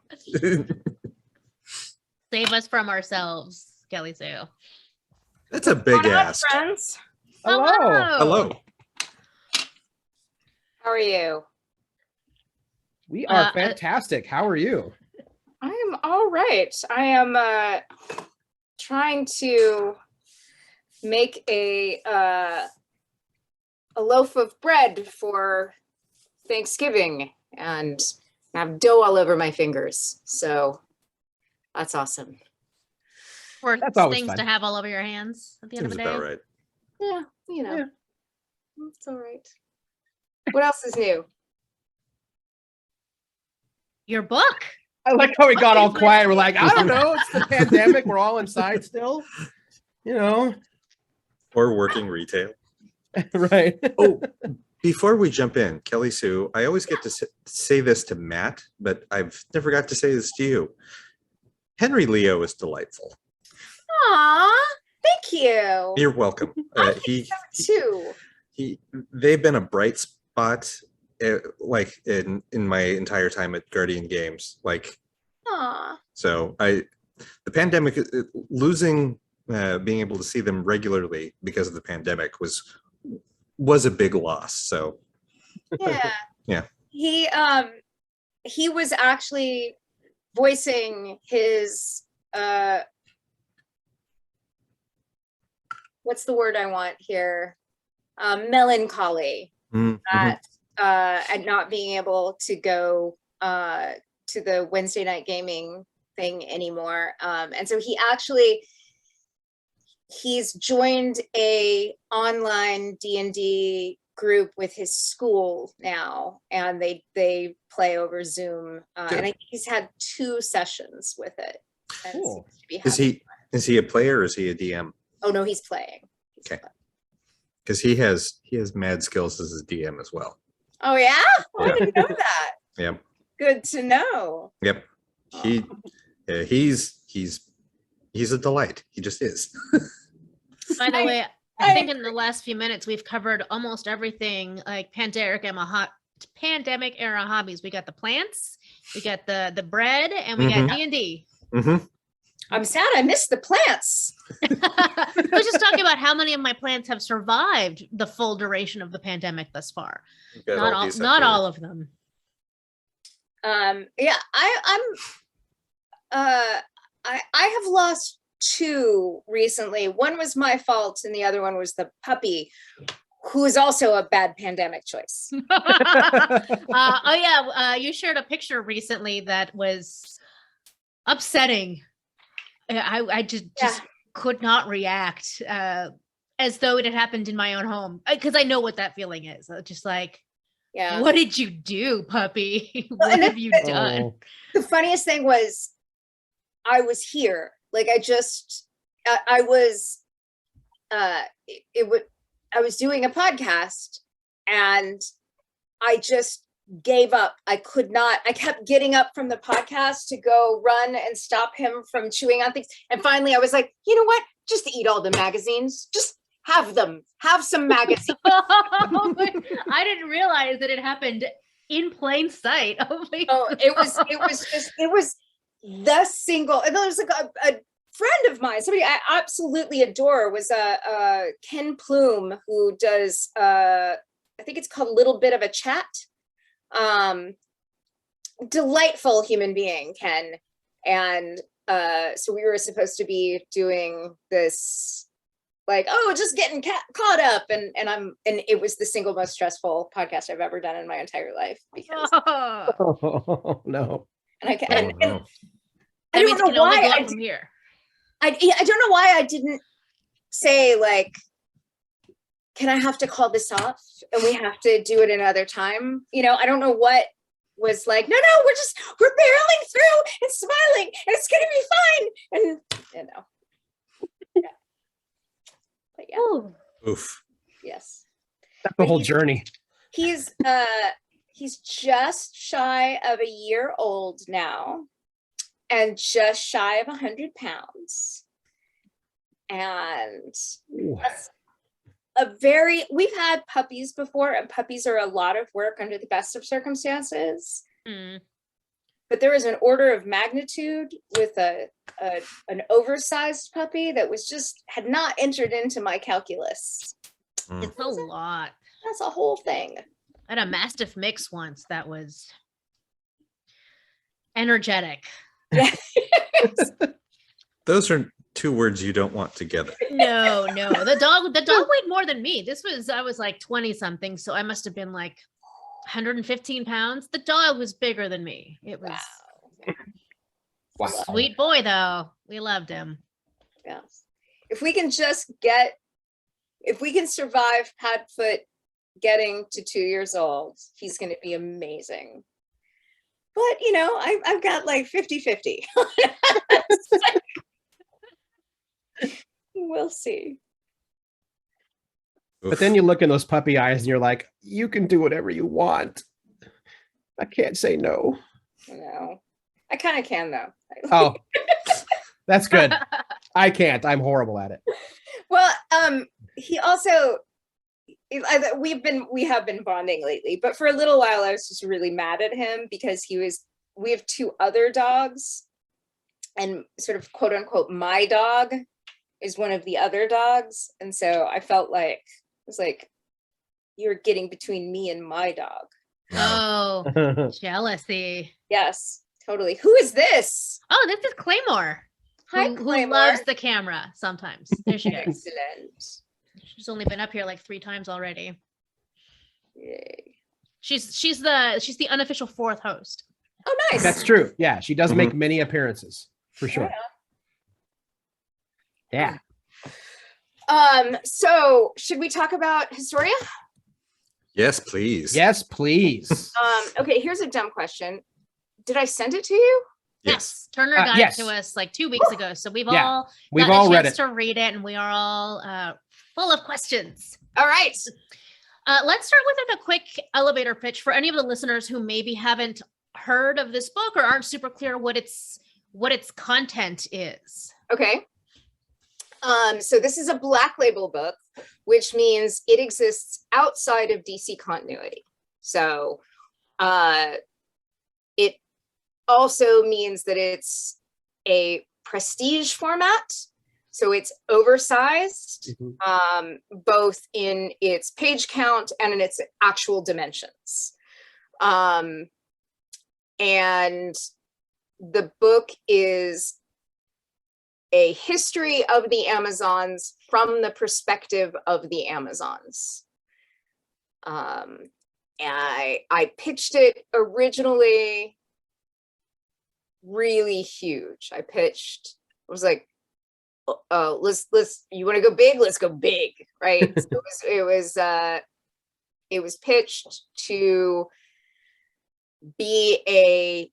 [SPEAKER 3] Save us from ourselves, Kelly Sue.
[SPEAKER 1] That's a big
[SPEAKER 4] What up,
[SPEAKER 1] ask.
[SPEAKER 4] friends?
[SPEAKER 2] Hello.
[SPEAKER 1] Hello.
[SPEAKER 4] How are you?
[SPEAKER 2] We are
[SPEAKER 3] Uh,
[SPEAKER 2] fantastic. How are you?
[SPEAKER 4] I am all right. I am trying to make a loaf of bread for Thanksgiving, and I have dough all over my fingers. So that's awesome.
[SPEAKER 3] for
[SPEAKER 2] That's always
[SPEAKER 3] things
[SPEAKER 2] fun.
[SPEAKER 3] to have all over your hands at the end of
[SPEAKER 1] Seems
[SPEAKER 3] the day.
[SPEAKER 1] about right.
[SPEAKER 4] Yeah,
[SPEAKER 2] Yeah.
[SPEAKER 4] it's all right. What else is new?
[SPEAKER 3] Your book.
[SPEAKER 2] I like how we got all
[SPEAKER 3] What is
[SPEAKER 2] quiet.
[SPEAKER 3] it?
[SPEAKER 2] We're like, I don't know. It's the pandemic. We're all inside still.
[SPEAKER 1] Or working retail.
[SPEAKER 2] Right.
[SPEAKER 1] Oh, before we jump in, Kelly Sue, I always get to say this to Matt, but I've never got to say this to you. Henry Leo is delightful.
[SPEAKER 4] Aw, thank you.
[SPEAKER 1] You're welcome.
[SPEAKER 4] Too.
[SPEAKER 1] They've been a bright spot, like in my entire time at Guardian Games. Like,
[SPEAKER 4] Aw.
[SPEAKER 1] so the pandemic, losing, being able to see them regularly because of the pandemic was a big loss. So
[SPEAKER 4] Yeah.
[SPEAKER 1] Yeah.
[SPEAKER 4] He was actually voicing his what's the word I want here? Melancholy at not being able to go to the Wednesday night gaming thing anymore. And so he's joined a online D&D group with his school now, and they play over Zoom. And I think he's had 2 sessions with it.
[SPEAKER 2] Cool.
[SPEAKER 1] Is he a player or is he a DM?
[SPEAKER 4] Oh no, he's playing.
[SPEAKER 1] Okay. Because he has mad skills as a DM as well.
[SPEAKER 4] Oh yeah? Oh,
[SPEAKER 1] Yeah.
[SPEAKER 4] I didn't know that.
[SPEAKER 1] Yep.
[SPEAKER 4] Good to know.
[SPEAKER 1] Yep. He's a delight. He just is.
[SPEAKER 3] By the way, I think in the last few minutes we've covered almost everything like pandemic era hobbies. We got the plants, we got the bread, and we got D&D.
[SPEAKER 1] Mm-hmm.
[SPEAKER 4] I'm sad I missed the plants.
[SPEAKER 3] I was just talking about how many of my plants have survived the full duration of the pandemic thus far. Not all of them.
[SPEAKER 4] Yeah, I have lost 2 recently. One was my fault, and the other one was the puppy, who is also a bad pandemic choice.
[SPEAKER 3] You shared a picture recently that was upsetting. I just could not react as though it had happened in my own home, because I know what that feeling is. Just like,
[SPEAKER 4] Yeah.
[SPEAKER 3] What did you do, puppy? What have you done?
[SPEAKER 4] The funniest thing was, I was here. Like I was doing a podcast, and I just gave up. I kept getting up from the podcast to go run and stop him from chewing on things. And finally I was like, you know what? Just eat all the magazines. Just have some magazines.
[SPEAKER 3] I didn't realize that it happened in plain sight.
[SPEAKER 4] It was the single, and there was like a friend of mine, somebody I absolutely adore, was Ken Plume, who does I think it's called Little Bit of a Chat. Delightful human being, Ken. And so we were supposed to be doing this, like, just getting caught up, and it was the single most stressful podcast I've ever done in my entire life, because
[SPEAKER 2] Oh no.
[SPEAKER 4] and I
[SPEAKER 3] That
[SPEAKER 4] don't
[SPEAKER 3] means
[SPEAKER 4] know
[SPEAKER 3] it can only
[SPEAKER 4] why
[SPEAKER 3] go up from here.
[SPEAKER 4] I don't know why I didn't say, like, can I have to call this off and we have to do it another time? I don't know what was like, no, we're barreling through and smiling and it's gonna be fine. And yeah. But yeah.
[SPEAKER 3] Ooh.
[SPEAKER 1] Oof.
[SPEAKER 4] Yes.
[SPEAKER 2] That's the whole journey.
[SPEAKER 4] He's just shy of a year old now, and just shy of 100 pounds. And that's we've had puppies before, and puppies are a lot of work under the best of circumstances. But there was an order of magnitude with an oversized puppy that had not entered into my calculus.
[SPEAKER 3] It's a lot.
[SPEAKER 4] That's a whole thing.
[SPEAKER 3] I had a Mastiff mix once that was energetic.
[SPEAKER 4] Yeah.
[SPEAKER 1] Those are 2 words you don't want together.
[SPEAKER 3] No. The dog weighed more than me. I was like 20 something, so I must have been like 115 pounds. The dog was bigger than me. It was
[SPEAKER 2] Wow.
[SPEAKER 3] sweet boy though. We loved him.
[SPEAKER 4] Yes. If we can survive Padfoot getting to 2 years old, he's going to be amazing. But, I've got like 50-50. We'll see.
[SPEAKER 2] But then you look in those puppy eyes and you're like, you can do whatever you want. I can't say no.
[SPEAKER 4] No, I kind of can though.
[SPEAKER 2] Oh, that's good. I can't. I'm horrible at it.
[SPEAKER 4] Well, he also, we have been bonding lately, but for a little while I was just really mad at him because we have 2 other dogs, and sort of quote unquote my dog is one of the other dogs, and so I felt like it was like you're getting between me and my dog.
[SPEAKER 3] Oh, jealousy.
[SPEAKER 4] Yes, totally. Who is this?
[SPEAKER 3] Oh, this is Claymore.
[SPEAKER 4] Hi,
[SPEAKER 3] who
[SPEAKER 4] Claymore.
[SPEAKER 3] loves the camera sometimes. There she goes.
[SPEAKER 4] Excellent.
[SPEAKER 3] She's only been up here like 3 times already.
[SPEAKER 4] Yay.
[SPEAKER 3] She's the unofficial 4th host.
[SPEAKER 4] Oh, nice.
[SPEAKER 2] That's true. Yeah, she does make many appearances for sure. Yeah.
[SPEAKER 4] So should we talk about Historia?
[SPEAKER 1] Yes, please.
[SPEAKER 2] Yes, please.
[SPEAKER 4] Okay, here's a dumb question. Did I send it to you?
[SPEAKER 3] Yes. Turner got
[SPEAKER 2] yes.
[SPEAKER 3] it to us like 2 weeks ago. So we've
[SPEAKER 2] Yeah,
[SPEAKER 3] all
[SPEAKER 2] we've
[SPEAKER 3] gotten
[SPEAKER 2] all
[SPEAKER 3] a
[SPEAKER 2] read
[SPEAKER 3] chance
[SPEAKER 2] it.
[SPEAKER 3] to read it, and we are all full of questions.
[SPEAKER 4] All right.
[SPEAKER 3] Let's start with a quick elevator pitch for any of the listeners who maybe haven't heard of this book or aren't super clear what its content is.
[SPEAKER 4] Okay. So this is a Black Label book, which means it exists outside of DC continuity. So it also means that it's a prestige format. So it's oversized, both in its page count and in its actual dimensions. And the book is a history of the Amazons from the perspective of the Amazons. I pitched it originally really huge. I was like, let's you want to go big? Let's go big, right? So it was pitched to be a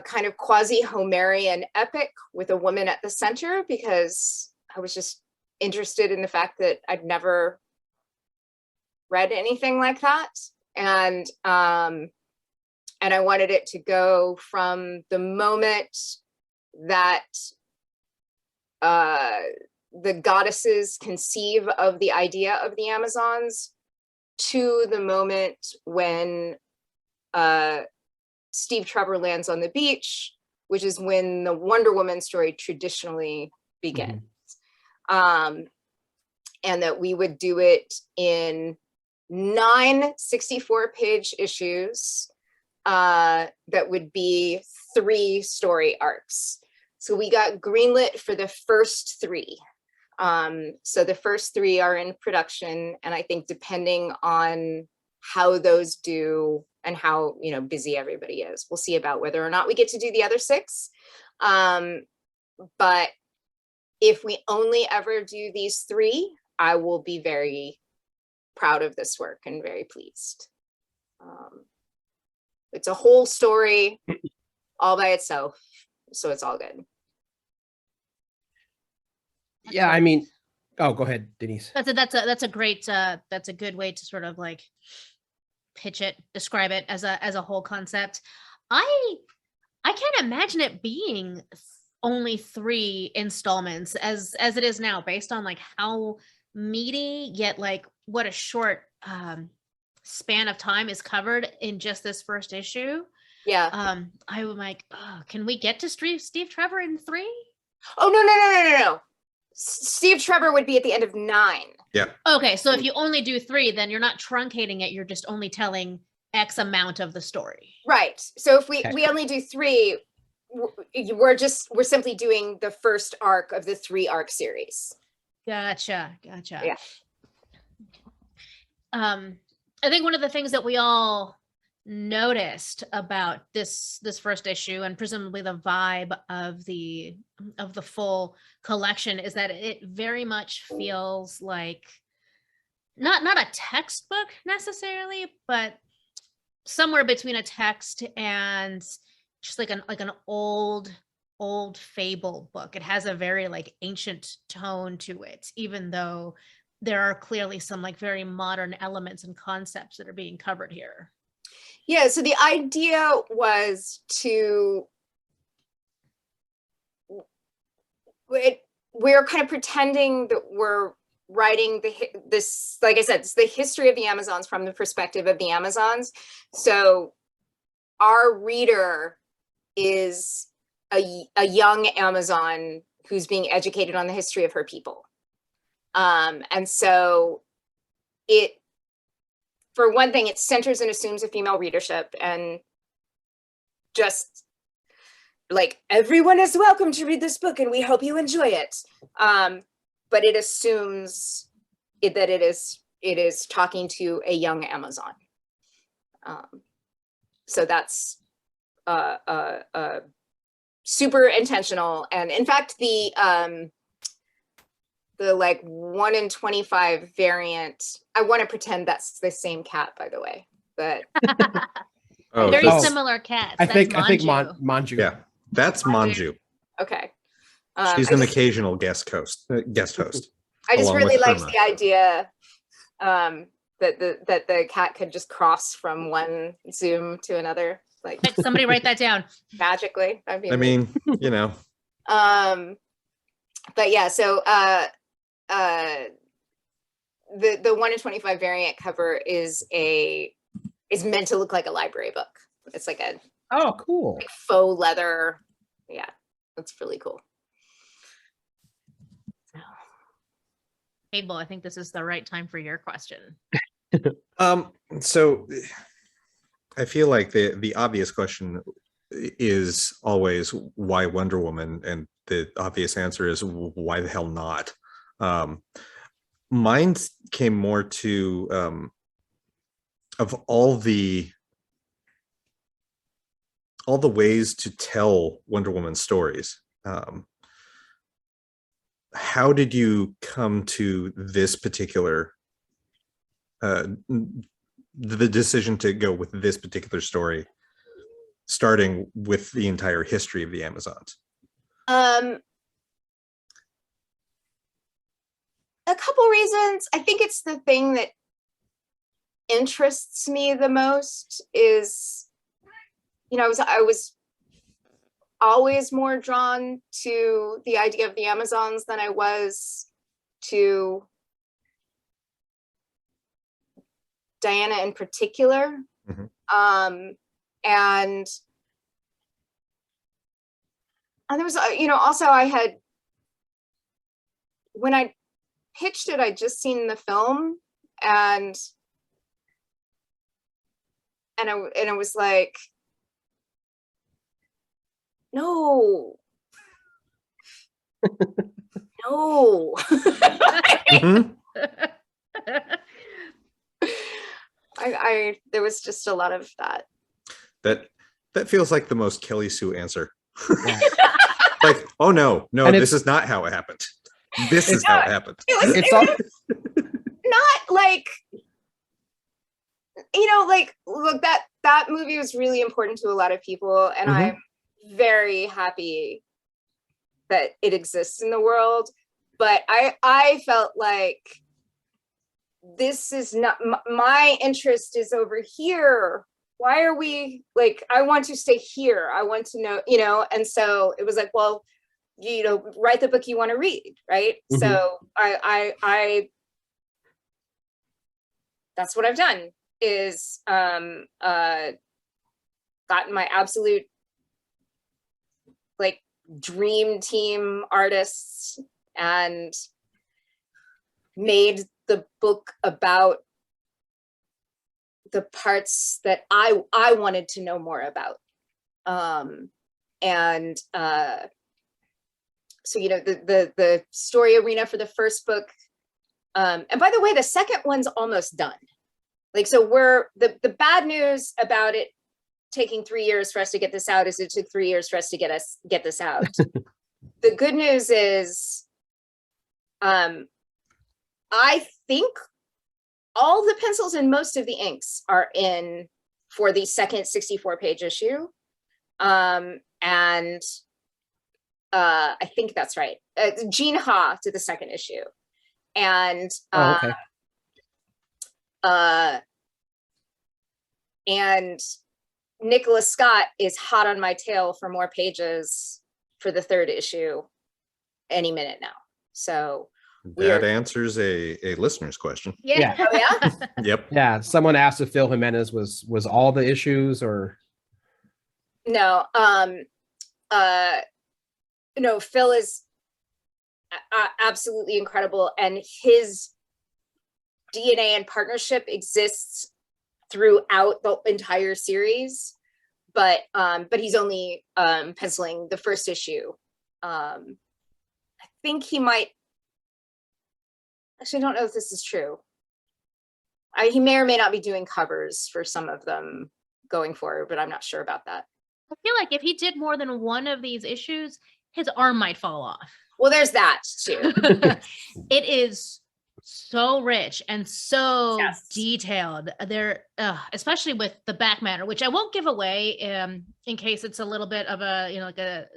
[SPEAKER 4] kind of quasi-Homerian epic with a woman at the center, because I was just interested in the fact that I'd never read anything like that. And I wanted it to go from the moment that the goddesses conceive of the idea of the Amazons to the moment when Steve Trevor lands on the beach, which is when the Wonder Woman story traditionally begins. And that we would do it in 9 64-page issues that would be 3 story arcs. So we got greenlit for the first 3. So the first 3 are in production, and I think depending on how those do and how busy everybody is, we'll see about whether or not we get to do the other 6. But if we only ever do these 3, I will be very proud of this work and very pleased. It's a whole story all by itself, so it's all good.
[SPEAKER 2] Yeah, I mean, oh, go ahead, Denise.
[SPEAKER 3] That's a great that's a good way to sort of like pitch it, describe it as a whole concept. I can't imagine it being only 3 installments as it is now, based on like how meaty yet like what a short span of time is covered in just this first issue.
[SPEAKER 4] Yeah.
[SPEAKER 3] I was like, oh, can we get to Steve Trevor in 3?
[SPEAKER 4] Oh, no. Steve Trevor would be at the end of 9.
[SPEAKER 1] Yeah.
[SPEAKER 3] Okay, so if you only do 3, then you're not truncating it. You're just only telling X amount of the story.
[SPEAKER 4] Right. So if we only do 3, we're simply doing the first arc of the 3 arc series.
[SPEAKER 3] Gotcha.
[SPEAKER 4] Yeah.
[SPEAKER 3] I think one of the things that we all noticed about this first issue, and presumably the vibe of the full collection, is that it very much feels like not a textbook necessarily, but somewhere between a text and just like an old fable book. It has a very like ancient tone to it, even though there are clearly some like very modern elements and concepts that are being covered here.
[SPEAKER 4] Yeah, so the idea was we're kind of pretending that we're writing this, like I said, it's the history of the Amazons from the perspective of the Amazons. So our reader is a young Amazon who's being educated on the history of her people. And so for one thing, it centers and assumes a female readership, and just like everyone is welcome to read this book and we hope you enjoy it. But it assumes that it is talking to a young Amazon. So that's super intentional. And in fact, the like 1 in 25 variant, I want to pretend that's the same cat, by the way, but
[SPEAKER 3] very similar cats.
[SPEAKER 2] I think Manju.
[SPEAKER 1] Yeah, that's Manju.
[SPEAKER 4] Okay.
[SPEAKER 1] She's an occasional guest host.
[SPEAKER 4] I just really liked the idea that the cat could just cross from one Zoom to another. Like
[SPEAKER 3] somebody write that down
[SPEAKER 4] magically.
[SPEAKER 1] I mean, you know.
[SPEAKER 4] But yeah, so the 1 in 25 variant cover is meant to look like a library book. It's like a
[SPEAKER 2] cool
[SPEAKER 4] like faux leather. Yeah, that's really cool.
[SPEAKER 3] Abel, I think this is the right time for your question.
[SPEAKER 1] So I feel like the obvious question is always why Wonder Woman, and the obvious answer is why the hell not. Mine came more to of all the ways to tell Wonder Woman stories. How did you come to this particular the decision to go with this particular story, starting with the entire history of the Amazons?
[SPEAKER 4] A couple reasons. I think it's the thing that interests me the most is, you know, I was always more drawn to the idea of the Amazons than I was to Diana in particular.
[SPEAKER 1] Mm-hmm.
[SPEAKER 4] And there was, you know, also I had, when I pitched it, I'd just seen the film, and I was like, no.
[SPEAKER 1] Mm-hmm.
[SPEAKER 4] There was just a lot of that.
[SPEAKER 1] That feels like the most Kelly Sue answer. Like, oh no, this is not how it happened. This is how it happened.
[SPEAKER 4] It was not like, you know, like, look, that movie was really important to a lot of people, and
[SPEAKER 1] Mm-hmm.
[SPEAKER 4] I'm very happy that it exists in the world. But I felt like this is not my interest is over here. Why are we like, I want to stay here. I want to know, you know, and so it was like, well, you know, write the book you want to read, right?
[SPEAKER 2] Mm-hmm.
[SPEAKER 4] So I that's what I've done, is gotten my absolute like dream team artists and made the book about the parts that I wanted to know more about. So, you know, the story arena for the first book, and by the way, the second one's almost done. Like, so the bad news about it taking 3 years for us to get this out is it took 3 years for us to get this out. The good news is, I think all the pencils and most of the inks are in for the second 64-page issue. And I think that's right. Jean Ha to the second issue. And
[SPEAKER 2] okay.
[SPEAKER 4] And Nicholas Scott is hot on my tail for more pages for the third issue any minute now. So
[SPEAKER 1] that answers a listener's question.
[SPEAKER 3] Yeah.
[SPEAKER 4] Oh, yeah?
[SPEAKER 1] Yep.
[SPEAKER 2] Yeah. Someone asked if Phil Jimenez was all the issues or
[SPEAKER 4] No. No, Phil is absolutely incredible, and his DNA and partnership exists throughout the entire series, but he's only penciling the first issue. I think he might, actually, I don't know if this is true. He may or may not be doing covers for some of them going forward, but I'm not sure about that.
[SPEAKER 3] I feel like if he did more than one of these issues, his arm might fall off.
[SPEAKER 4] Well, there's that too.
[SPEAKER 3] It is so rich and so
[SPEAKER 4] Yes.
[SPEAKER 3] detailed there, especially with the back matter, which I won't give away in case it's a little bit of a, you know, like a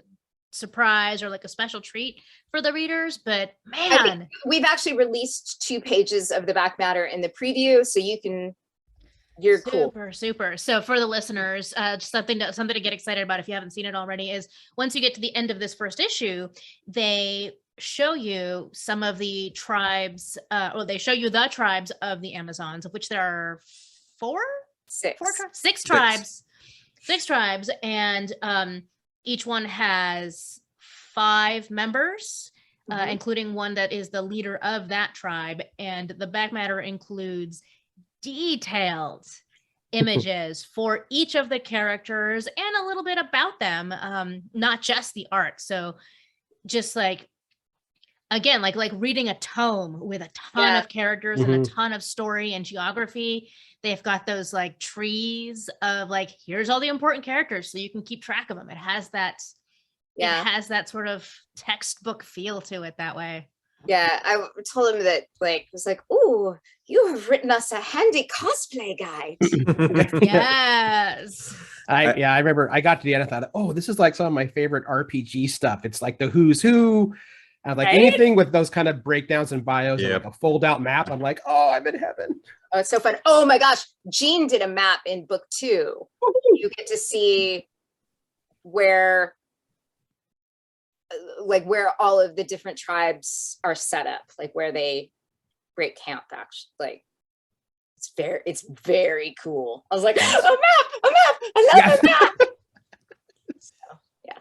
[SPEAKER 3] surprise or like a special treat for the readers. But man,
[SPEAKER 4] We've actually released 2 pages of the back matter in the preview, so you're cool.
[SPEAKER 3] Super. So for the listeners, just something to get excited about if you haven't seen it already is once you get to the end of this first issue, they show you some of the tribes, or they show you the tribes of the Amazons, of which there are 6 tribes, and each one has 5 members, including one that is the leader of that tribe, and the back matter includes detailed images for each of the characters and a little bit about them, not just the art. So just like, again, like reading a tome with a ton of characters and a ton of story and geography. They've got those like trees of like, here's all the important characters so you can keep track of them. It has that sort of textbook feel to it that way.
[SPEAKER 4] Yeah, I told him that, like, it was like, "Ooh, you have written us a handy cosplay guide."
[SPEAKER 3] Yes.
[SPEAKER 2] I remember I got to the end. I thought, oh, this is like some of my favorite RPG stuff. It's like the who's who, and like anything with those kind of breakdowns and bios and like a fold out map. I'm like, oh, I'm in heaven.
[SPEAKER 4] Oh, it's so fun. Oh my gosh, Jean did a map in book 2. You get to see where all of the different tribes are set up, like where they break camp. Actually, like it's very cool. I was like, a map! I love a map. So, yeah,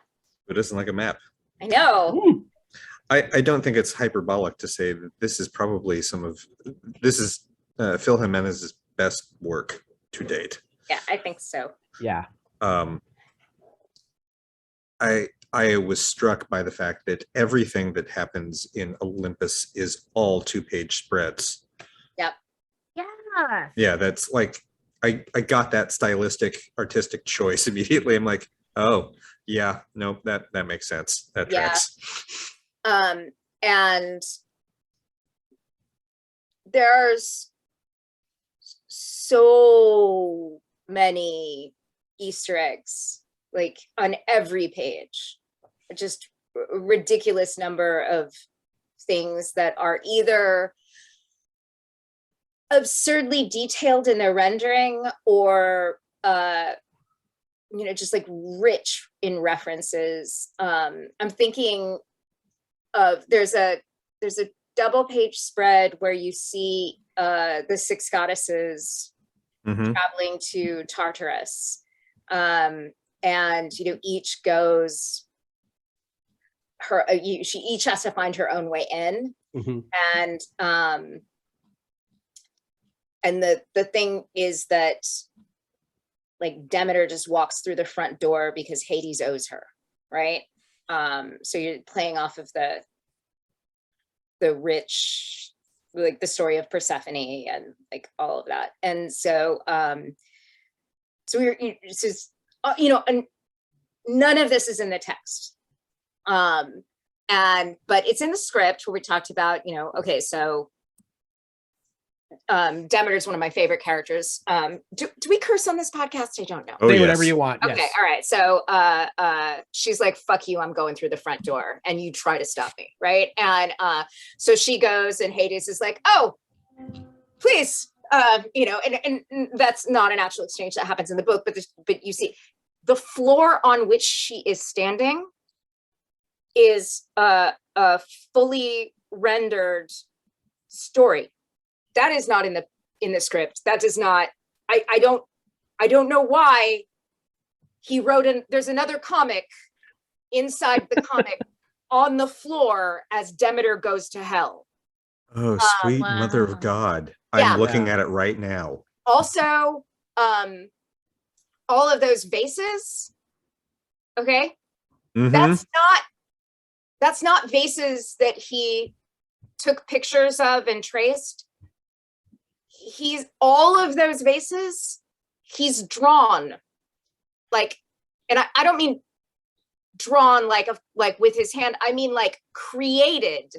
[SPEAKER 1] Who doesn't like a map?
[SPEAKER 4] I know.
[SPEAKER 1] I don't think it's hyperbolic to say that this is probably Phil Jimenez's best work to date.
[SPEAKER 4] Yeah, I think so.
[SPEAKER 2] Yeah.
[SPEAKER 1] I was struck by the fact that everything that happens in Olympus is all 2-page spreads.
[SPEAKER 4] Yep.
[SPEAKER 3] Yeah.
[SPEAKER 1] Yeah, that's like I got that stylistic artistic choice immediately. I'm like, oh yeah, no, that makes sense. That tracks.
[SPEAKER 4] And there's so many Easter eggs, like on every page, just a ridiculous number of things that are either absurdly detailed in their rendering or just like rich in references. I'm thinking of there's a double page spread where you see the 6 goddesses traveling to Tartarus, and each goes she each has to find her own way in, and the thing is that like Demeter just walks through the front door because Hades owes her, right? So you're playing off of the rich like the story of Persephone and like all of that. And so so we're this is and none of this is in the text. But it's in the script where we talked about, okay, so Demeter is one of my favorite characters. Do we curse on this podcast? I don't know.
[SPEAKER 2] Say whatever you want.
[SPEAKER 4] Okay,
[SPEAKER 2] yes.
[SPEAKER 4] all right. So she's like, fuck you, I'm going through the front door and you try to stop me, right? And so she goes and Hades is like, oh, please, and that's not an actual exchange that happens in the book, but you see the floor on which she is standing is a fully rendered story. That is not in the script. That does not, I don't know why he wrote there's another comic inside the comic on the floor as Demeter goes to hell.
[SPEAKER 1] Oh, sweet mother of God.
[SPEAKER 4] Yeah.
[SPEAKER 1] I'm looking at it right now.
[SPEAKER 4] Also, all of those vases, okay?
[SPEAKER 1] Mhm.
[SPEAKER 4] That's not vases that he took pictures of and traced. All of those vases, he's drawn. Like, and I don't mean drawn like with his hand, I mean like created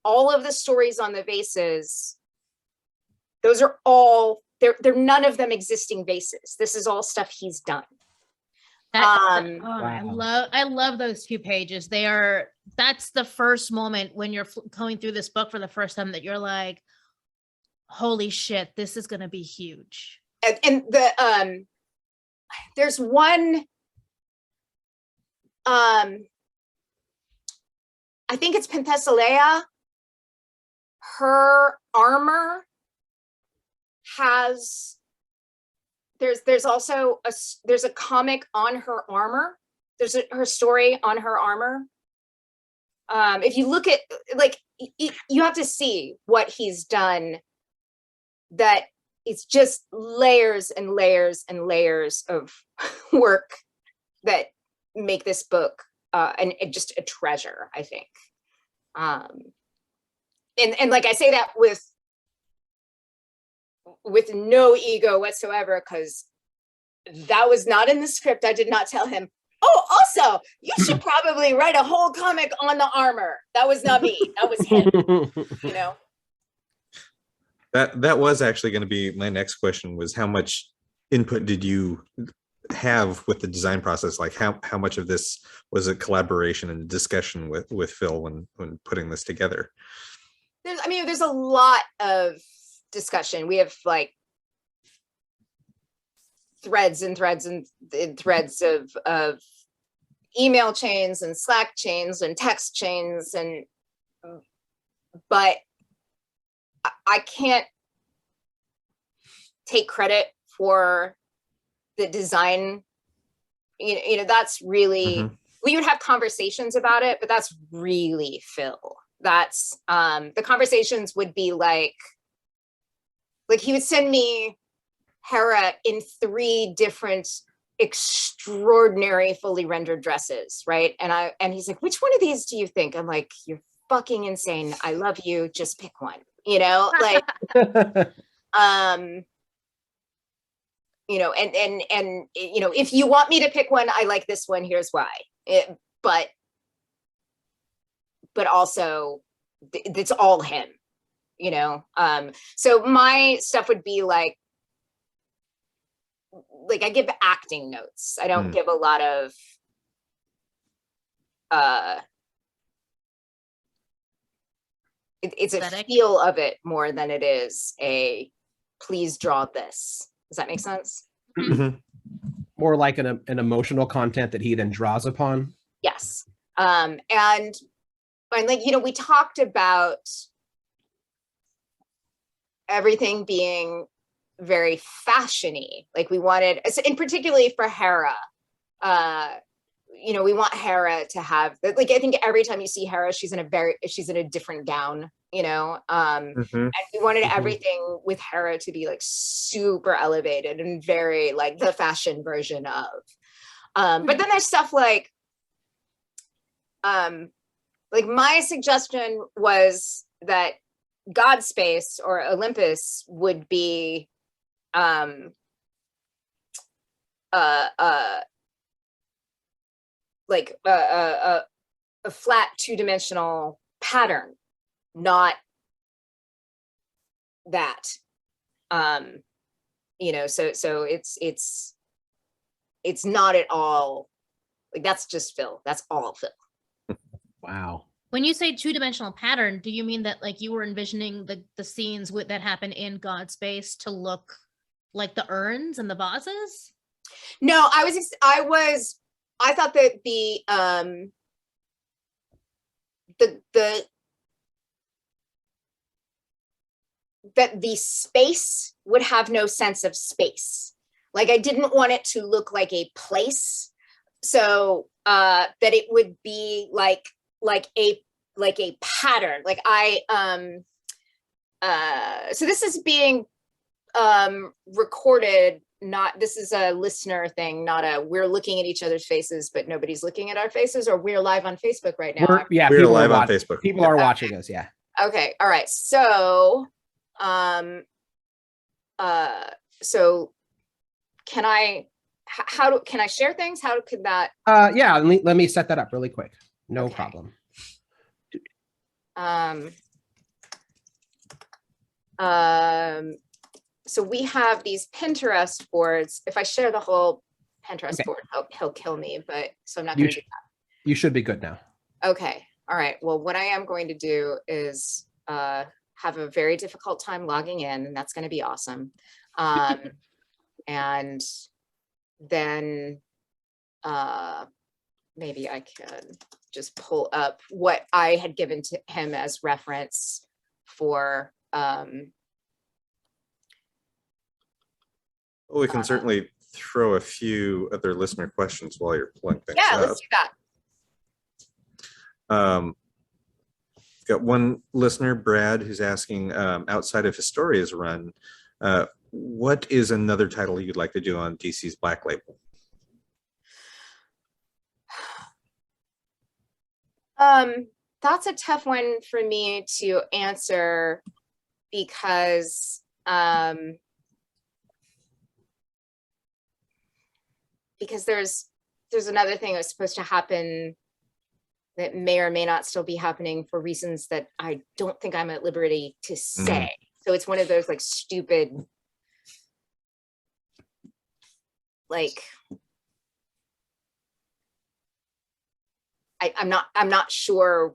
[SPEAKER 4] all of the stories on the vases. Those are all, they're none of them existing vases. This is all stuff he's done.
[SPEAKER 3] Wow. I love those 2 pages. That's the first moment when you're going through this book for the first time that you're like, holy shit, this is going to be huge.
[SPEAKER 4] And the there's one I think it's Penthesilea. Her armor has there's also there's a comic on her armor. There's her story on her armor. If you look at, like, you have to see what he's done, that it's just layers and layers and layers of work that make this book and just a treasure, I think. And like I say that with no ego whatsoever, because that was not in the script. I did not tell him, oh, also, you should probably write a whole comic on the armor. That was not me. That was him,
[SPEAKER 1] That was actually going to be my next question, was how much input did you have with the design process? Like how much of this was a collaboration and discussion with Phil when putting this together?
[SPEAKER 4] There's a lot of discussion. We have like threads and threads and threads of email chains and Slack chains and text chains, but I can't take credit for the design. That's really, we would have conversations about it, but that's really Phil. That's the conversations would be like he would send me Hera in 3 different extraordinary fully rendered dresses, right? And he's like, which one of these do you think? I'm like, you're fucking insane. I love you. Just pick one, like, and if you want me to pick one, I like this one. Here's why. But also it's all him, so my stuff would be like I give acting notes. I don't give a lot of it's a feel of it more than it is a please draw this. Does that make sense?
[SPEAKER 2] More like an emotional content that he then draws upon.
[SPEAKER 4] Yes. And like, we talked about everything being very fashion-y. Like we wanted, and particularly for Hera, we want Hera to have, like, I think every time you see Hera, she's in a different gown, and we wanted everything with Hera to be like super elevated and very like the fashion version of, but then there's stuff like my suggestion was that God space or Olympus would be like a flat two-dimensional pattern, not that. You know, so it's not at all like, that's just Phil. That's all Phil.
[SPEAKER 2] Wow.
[SPEAKER 3] When you say two-dimensional pattern, do you mean that like you were envisioning the scenes that happen in God space to look like the urns and the vases?
[SPEAKER 4] No, I thought that the space would have no sense of space. Like, I didn't want it to look like a place, so that it would be like a pattern. Like so this is being recorded. This is a listener thing, not we're looking at each other's faces, but nobody's looking at our faces, or we're live on Facebook right now.
[SPEAKER 2] We're
[SPEAKER 1] live on Facebook.
[SPEAKER 2] People are watching us. Yeah.
[SPEAKER 4] Okay. All right. So, so can I share things? How could that?
[SPEAKER 2] Yeah. Let me set that up really quick. No
[SPEAKER 4] Okay.
[SPEAKER 2] problem.
[SPEAKER 4] So we have these Pinterest boards. If I share the whole Pinterest board, he'll kill me, but so I'm not going to do that.
[SPEAKER 2] You should be good now.
[SPEAKER 4] Okay. All right. Well, what I am going to do is have a very difficult time logging in, and that's going to be awesome. And then maybe I can just pull up what I had given to him as reference for
[SPEAKER 1] Well, we can certainly throw a few other listener questions while you're pulling things up.
[SPEAKER 4] yeah, let's do that.
[SPEAKER 1] Got one listener, Brad, who's asking, outside of Historia's run, what is another title you'd like to do on DC's Black Label?
[SPEAKER 4] That's a tough one for me to answer because there's another thing that was supposed to happen that may or may not still be happening for reasons that I don't think I'm at liberty to say. So it's one of those like stupid, like, I'm not sure.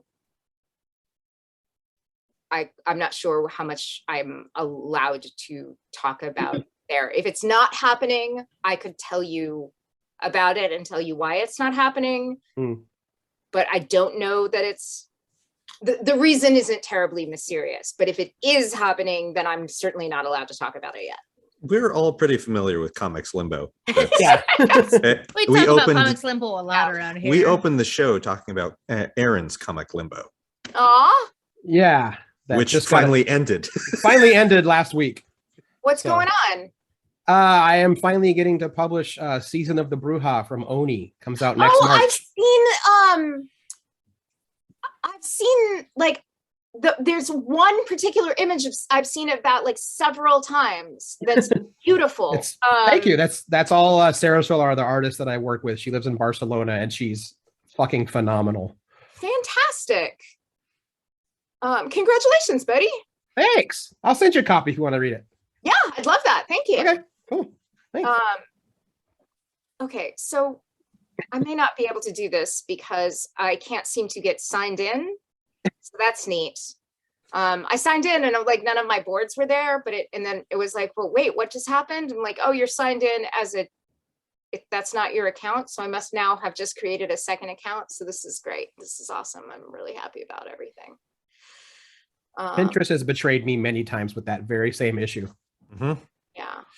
[SPEAKER 4] I'm not sure how much I'm allowed to talk about there. If it's not happening, I could tell you about it and tell you why it's not happening. But I don't know that it's the reason isn't terribly mysterious. But if it is happening, then I'm certainly not allowed to talk about it yet.
[SPEAKER 1] We're all pretty familiar with Comics Limbo.
[SPEAKER 2] Yeah.
[SPEAKER 3] We talk about Comics Limbo a lot around here.
[SPEAKER 1] We opened the show talking about Aaron's Comic Limbo.
[SPEAKER 4] Aw.
[SPEAKER 2] Yeah.
[SPEAKER 1] Which just finally ended.
[SPEAKER 2] Finally ended last week.
[SPEAKER 4] What's going on?
[SPEAKER 2] I am finally getting to publish Season of the Bruja from Oni. Comes out next March.
[SPEAKER 4] I've seen like there's one particular image I've seen of that like several times. That's beautiful.
[SPEAKER 2] Thank you. That's all Sarah Solar, the artist that I work with. She lives in Barcelona and she's fucking phenomenal.
[SPEAKER 4] Fantastic. Congratulations, buddy.
[SPEAKER 2] Thanks. I'll send you a copy if you want to read it.
[SPEAKER 4] Yeah, I'd love that. Thank you.
[SPEAKER 2] Okay, cool. Thanks.
[SPEAKER 4] Okay, so I may not be able to do this because I can't seem to get signed in. So that's neat. I signed in and like none of my boards were there, but then it was like, well, wait, what just happened? I'm like, oh, you're signed in as that's not your account. So I must now have just created a second account. So this is great. This is awesome. I'm really happy about everything.
[SPEAKER 2] Pinterest has betrayed me many times with that very same issue.
[SPEAKER 4] Yeah,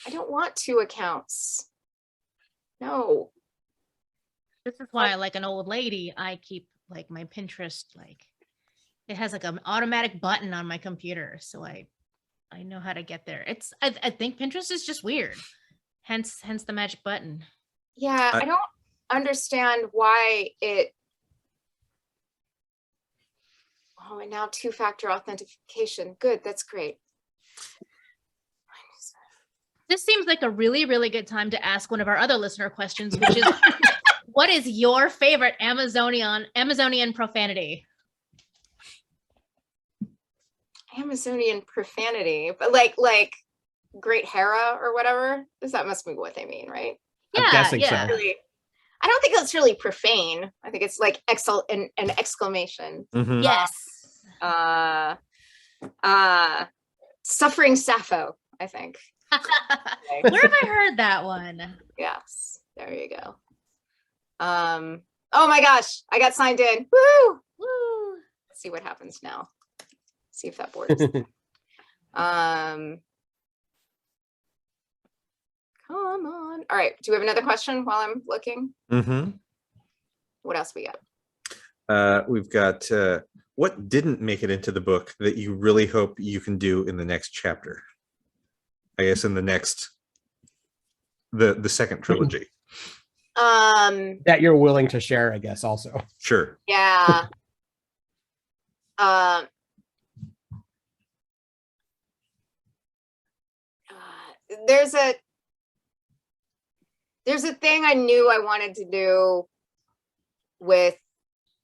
[SPEAKER 4] I don't want two accounts. No.
[SPEAKER 3] This is why, like an old lady, I keep like my Pinterest, like it has like an automatic button on my computer, so I know how to get there. I think Pinterest is just weird, hence the magic button.
[SPEAKER 4] Yeah, I don't understand why it. Oh, and now two-factor authentication. Good, that's great.
[SPEAKER 3] This seems like a really, really good time to ask one of our other listener questions, which is, what is your favorite Amazonian profanity?
[SPEAKER 4] Amazonian profanity, but like Great Hera or whatever. That must be what they mean, right?
[SPEAKER 3] Yeah,
[SPEAKER 2] I'm guessing
[SPEAKER 3] yeah.
[SPEAKER 2] so.
[SPEAKER 4] Really, I don't think that's really profane. I think it's like an exclamation.
[SPEAKER 1] Mhm.
[SPEAKER 3] Yes.
[SPEAKER 4] Suffering Sappho, I think.
[SPEAKER 3] Where have I heard that one?
[SPEAKER 4] Yes, there you go. Oh my gosh, I got signed in. Woo!
[SPEAKER 3] Woo.
[SPEAKER 4] Let's see what happens now. See if that works. Come on. All right, do we have another question while I'm looking?
[SPEAKER 1] Mm-hmm.
[SPEAKER 4] What else we got?
[SPEAKER 1] We've got what didn't make it into the book that you really hope you can do in the next chapter. I guess in the next, the second trilogy.
[SPEAKER 2] That you're willing to share, I guess, also.
[SPEAKER 1] Sure.
[SPEAKER 4] Yeah. There's a thing I knew I wanted to do with,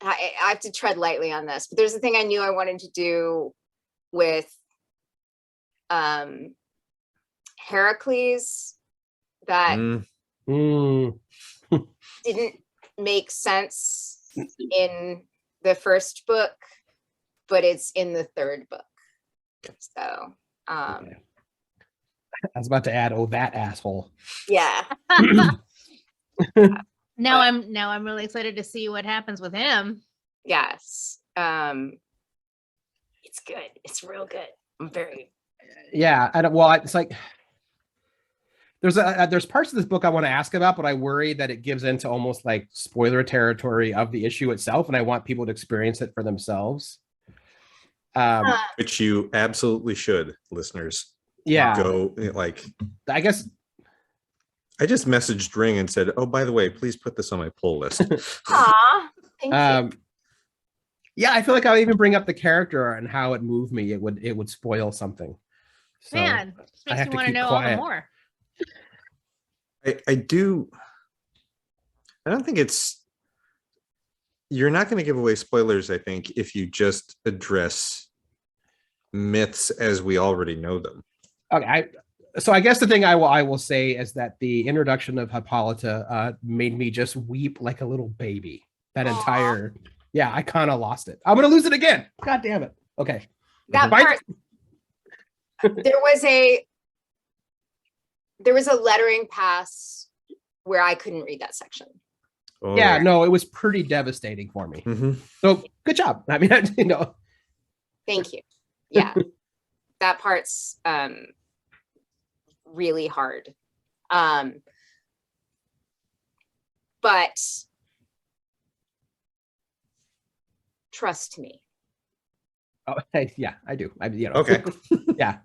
[SPEAKER 4] I have to tread lightly on this, but there's a thing I knew I wanted to do with Heracles that didn't make sense in the first book, but it's in the third book. So
[SPEAKER 2] Okay. I was about to add, oh, that asshole.
[SPEAKER 4] yeah.
[SPEAKER 3] Now I'm really excited to see what happens with him.
[SPEAKER 4] Yes. It's good. It's real good. I'm very.
[SPEAKER 2] Yeah, I don't. Well, it's like there's parts of this book I want to ask about, but I worry that it gives into almost like spoiler territory of the issue itself, and I want people to experience it for themselves.
[SPEAKER 1] Which you absolutely should, listeners.
[SPEAKER 2] Yeah.
[SPEAKER 1] Go like.
[SPEAKER 2] I guess.
[SPEAKER 1] I just messaged Ring and said, "Oh, by the way, please put this on my pull list."
[SPEAKER 4] Aw, thank you.
[SPEAKER 2] Yeah, I feel like I'll even bring up the character and how it moved me. It would spoil something. So
[SPEAKER 3] Man, this
[SPEAKER 2] I
[SPEAKER 3] makes
[SPEAKER 2] have
[SPEAKER 3] me
[SPEAKER 2] to
[SPEAKER 3] want to
[SPEAKER 2] keep
[SPEAKER 3] know all the
[SPEAKER 2] quiet.
[SPEAKER 3] more.
[SPEAKER 1] I do. I don't think it's. You're not going to give away spoilers, I think, if you just address myths as we already know them.
[SPEAKER 2] Okay, so I guess the thing I will say is that the introduction of Hippolyta made me just weep like a little baby. That entire, yeah, I kind of lost it. I'm gonna lose it again. God damn it. Okay.
[SPEAKER 4] That part. There was a lettering pass where I couldn't read that section.
[SPEAKER 1] Oh.
[SPEAKER 2] Yeah, no, it was pretty devastating for me.
[SPEAKER 1] Mm-hmm.
[SPEAKER 2] So good job. I mean, you know.
[SPEAKER 4] Thank you. Yeah, that part's really hard. But trust me.
[SPEAKER 2] Oh, yeah, I do. You know.
[SPEAKER 1] Okay.
[SPEAKER 2] Yeah.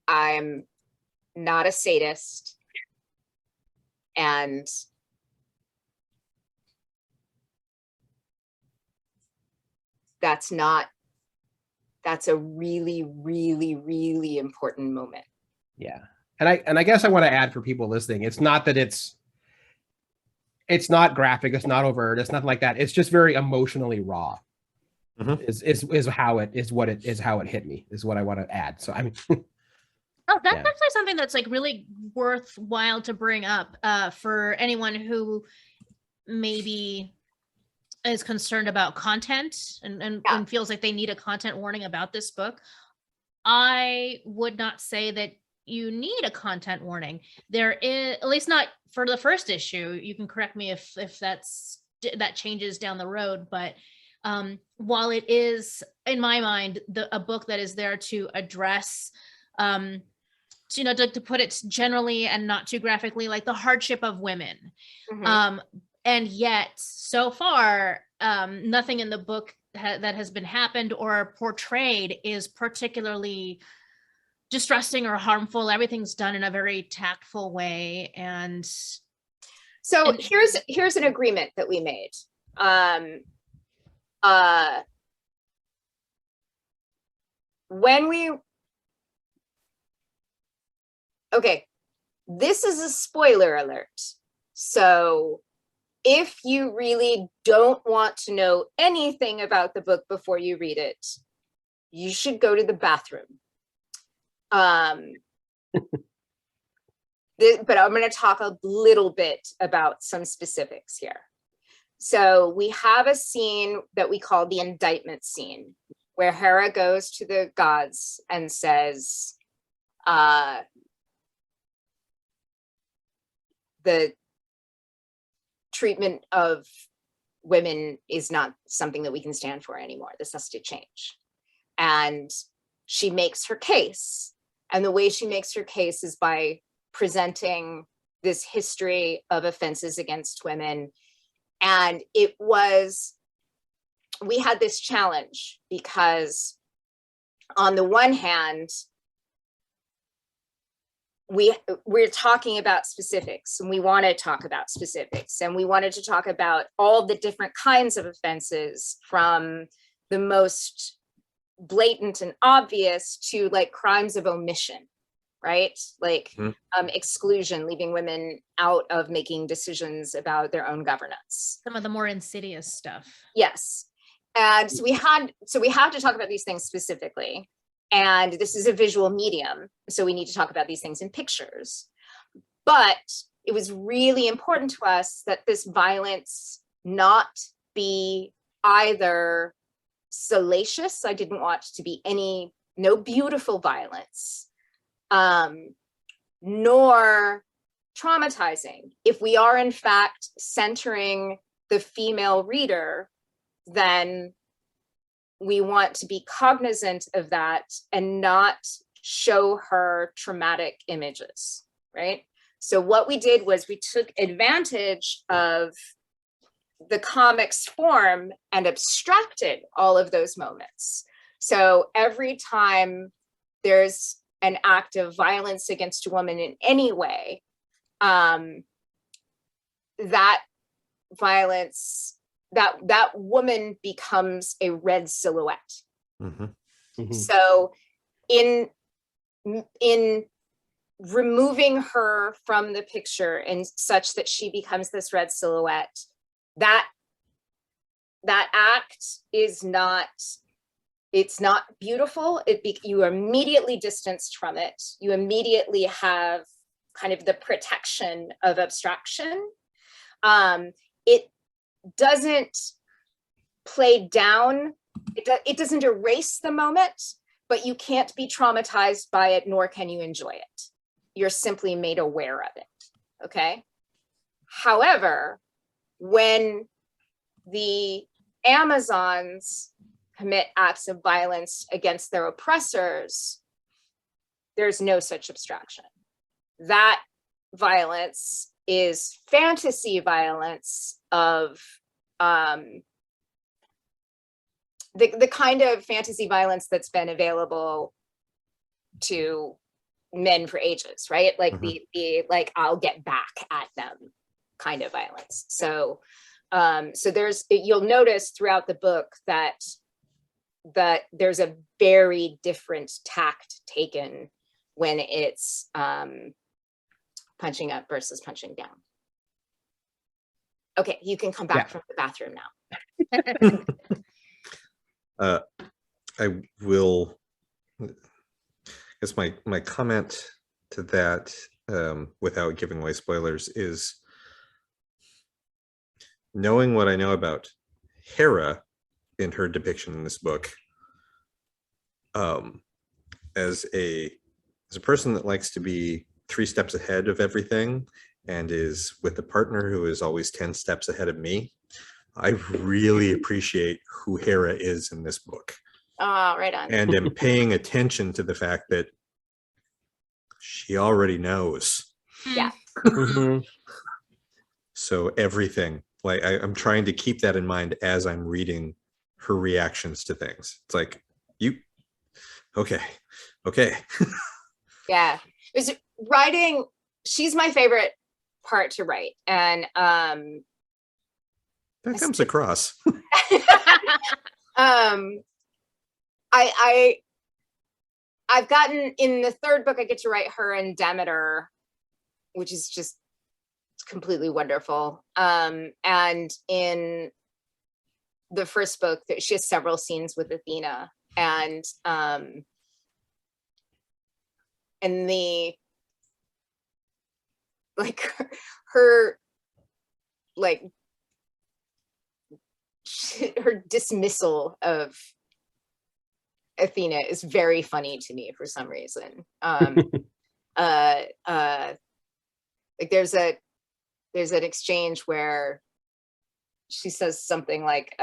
[SPEAKER 4] I'm not a sadist, and that's a really, really, really important moment.
[SPEAKER 2] Yeah. And I guess I want to add for people listening, it's not that it's not graphic, it's not overt, it's nothing like that. It's just very emotionally raw.
[SPEAKER 1] Mm-hmm.
[SPEAKER 2] Is how it hit me, is what I want to add. So I mean
[SPEAKER 3] Oh, that's actually something that's like really worthwhile to bring up for anyone who maybe is concerned about content and feels like they need a content warning about this book. I would not say that you need a content warning. There is, at least not for the first issue. You can correct me if that changes down the road, but while it is, in my mind, a book that is there to address to put it generally and not too graphically, like the hardship of women. Mm-hmm. And yet so far, nothing in the book that has been happened or portrayed is particularly distressing or harmful. Everything's done in a very tactful way. And
[SPEAKER 4] so here's an agreement that we made. Okay, this is a spoiler alert. So if you really don't want to know anything about the book before you read it, you should go to the bathroom. But I'm going to talk a little bit about some specifics here. So we have a scene that we call the Indictment Scene, where Hera goes to the gods and says, the treatment of women is not something that we can stand for anymore. This has to change. And she makes her case. And the way she makes her case is by presenting this history of offenses against women. And we had this challenge because on the one hand, we're talking about specifics, and we want to talk about specifics, and we wanted to talk about all the different kinds of offenses, from the most blatant and obvious to like crimes of omission, right? Like exclusion, leaving women out of making decisions about their own governance.
[SPEAKER 3] Some of the more insidious stuff.
[SPEAKER 4] Yes. And so we have to talk about these things specifically. And this is a visual medium, so we need to talk about these things in pictures. But it was really important to us that this violence not be either salacious. I didn't want to be no beautiful violence, nor traumatizing. If we are in fact centering the female reader, then we want to be cognizant of that and not show her traumatic images, right? So what we did was we took advantage of the comics form and abstracted all of those moments. So every time there's an act of violence against a woman in any way, that violence, that woman becomes a red silhouette. So in removing her from the picture and such that she becomes this red silhouette, that act is not, it's not beautiful. You are immediately distanced from it. You immediately have kind of the protection of abstraction. It doesn't play down, it doesn't erase the moment, but you can't be traumatized by it, nor can you enjoy it. You're simply made aware of it, okay? However, when the Amazons commit acts of violence against their oppressors, there's no such abstraction. That violence is fantasy violence of the kind of fantasy violence that's been available to men for ages, right? Like the like I'll get back at them kind of violence. So you'll notice throughout the book that there's a very different tact taken when it's punching up versus punching down. Okay, you can come back from the bathroom now.
[SPEAKER 1] I will, I guess my comment to that, without giving away spoilers, is knowing what I know about Hera in her depiction in this book, as a person that likes to be 3 steps ahead of everything and is with a partner who is always 10 steps ahead of me, I really appreciate who Hera is in this book.
[SPEAKER 4] Oh, right on.
[SPEAKER 1] And am paying attention to the fact that she already knows.
[SPEAKER 4] Yeah.
[SPEAKER 1] So everything, like I'm trying to keep that in mind as I'm reading her reactions to things. It's like, okay.
[SPEAKER 4] Yeah. It was writing, she's my favorite part to write. And
[SPEAKER 1] That comes across.
[SPEAKER 4] I've gotten in the third book, I get to write her and Demeter, which is just completely wonderful. And in the first book, she has several scenes with Athena, and the like her like her dismissal of Athena is very funny to me for some reason. Like there's an exchange where she says something like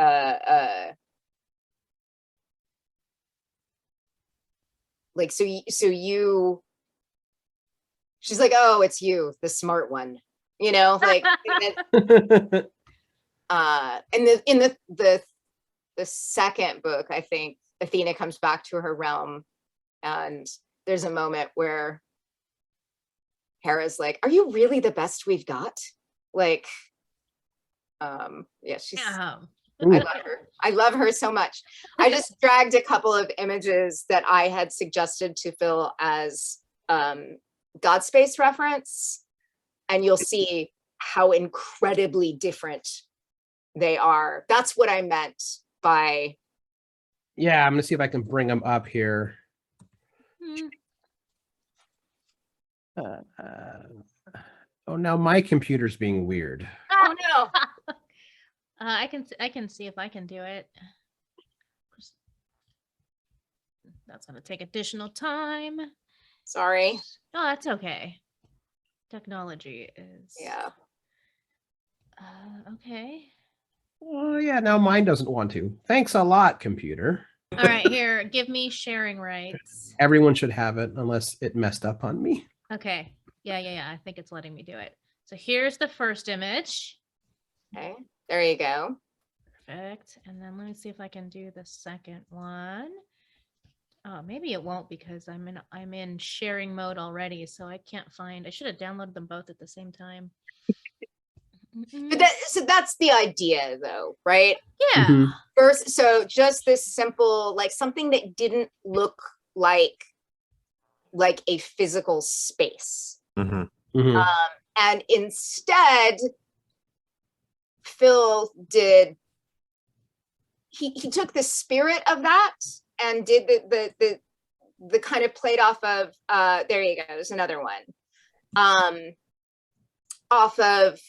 [SPEAKER 4] so you she's like, oh, it's you, the smart one, you know, like in the second book, I think Athena comes back to her realm, and there's a moment where Hera's like, are you really the best we've got? Like, yeah, she's I love her. I love her so much. I just dragged a couple of images that I had suggested to Phil as God Space reference, and you'll see how incredibly different they are. That's what I meant by.
[SPEAKER 2] Yeah, I'm gonna see if I can bring them up here. Oh, now my computer's being weird.
[SPEAKER 4] Oh no.
[SPEAKER 3] I can see if I can do it. That's gonna take additional time.
[SPEAKER 4] Sorry.
[SPEAKER 3] Oh, that's okay. Technology is.
[SPEAKER 4] Yeah.
[SPEAKER 3] Okay.
[SPEAKER 2] Oh yeah, now mine doesn't want to. Thanks a lot, computer.
[SPEAKER 3] All right, here, give me sharing rights.
[SPEAKER 2] Everyone should have it unless it messed up on me.
[SPEAKER 3] Okay. Yeah. I think it's letting me do it. So here's the first image.
[SPEAKER 4] Okay. There you go.
[SPEAKER 3] Perfect. And then let me see if I can do the second one. Oh, maybe it won't because I'm in sharing mode already, so I can't find. I should have downloaded them both at the same time.
[SPEAKER 4] But so that's the idea, though, right?
[SPEAKER 3] Yeah.
[SPEAKER 2] Mhm.
[SPEAKER 4] First, so just this simple, like something that didn't look like a physical space.
[SPEAKER 1] Mhm.
[SPEAKER 2] Mhm.
[SPEAKER 4] And instead, Phil did. He took the spirit of that and did the kind of played off of. There you go. There's another one. Off of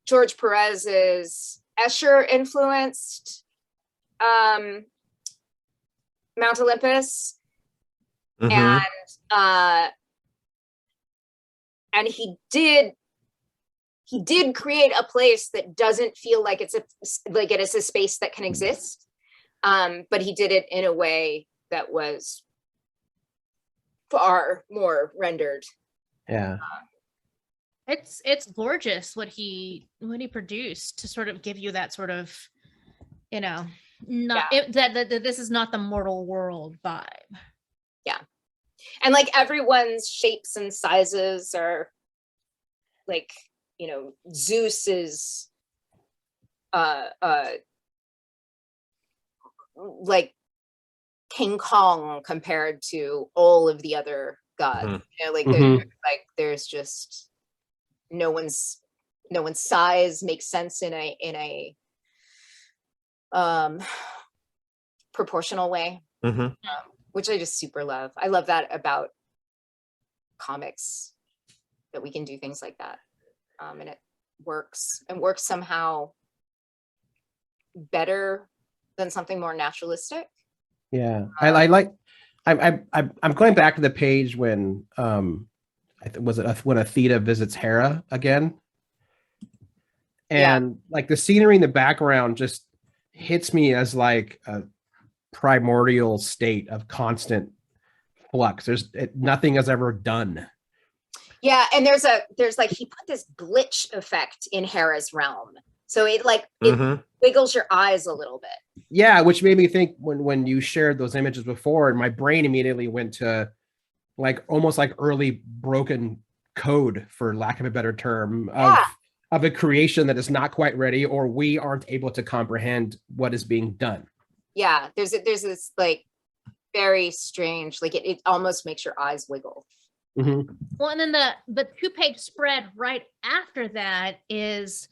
[SPEAKER 4] George Perez's Escher influenced Mount Olympus,
[SPEAKER 1] Mhm.
[SPEAKER 4] and he did create a place that doesn't feel like it is a space that can exist, but he did it in a way that was far more rendered.
[SPEAKER 2] Yeah.
[SPEAKER 3] It's gorgeous what he produced to sort of give you that sort of, that this is not the mortal world vibe.
[SPEAKER 4] Yeah. And like everyone's shapes and sizes are like, Zeus is like King Kong compared to all of the other gods.
[SPEAKER 1] Mhm.
[SPEAKER 4] There's just no one's size makes sense in a proportional way.
[SPEAKER 1] Mhm.
[SPEAKER 4] Which I just super love. I love that about comics, that we can do things like that. And it works somehow better than something more naturalistic.
[SPEAKER 2] Yeah. I like. I'm going back to the page when when Athena visits Hera again, and like the scenery in the background just hits me as like a primordial state of constant flux. Nothing is ever done.
[SPEAKER 4] Yeah, and there's like he put this glitch effect in Hera's realm, so it wiggles your eyes a little bit.
[SPEAKER 2] Yeah, which made me think when you shared those images before, and my brain immediately went to like almost like early broken code, for lack of a better term, of of a creation that is not quite ready, or we aren't able to comprehend what is being done.
[SPEAKER 4] Yeah, there's this like very strange, like it almost makes your eyes wiggle.
[SPEAKER 2] Mm-hmm.
[SPEAKER 3] Well, and then the 2-page spread right after that is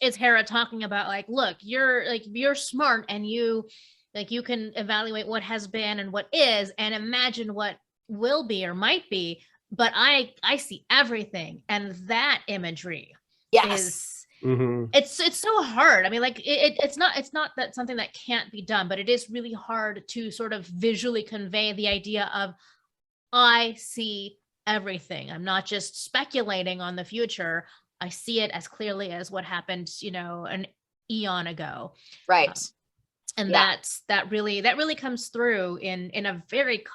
[SPEAKER 3] Hera talking about like, look, you're smart and you can evaluate what has been and what is and imagine what will be or might be, but I see everything, and that imagery is it's so hard. I mean, like it's not that something that can't be done, but it is really hard to sort of visually convey the idea of I see everything. I'm not just speculating on the future. I see it as clearly as what happened, an eon ago.
[SPEAKER 4] Right.
[SPEAKER 3] And that really comes through in a very,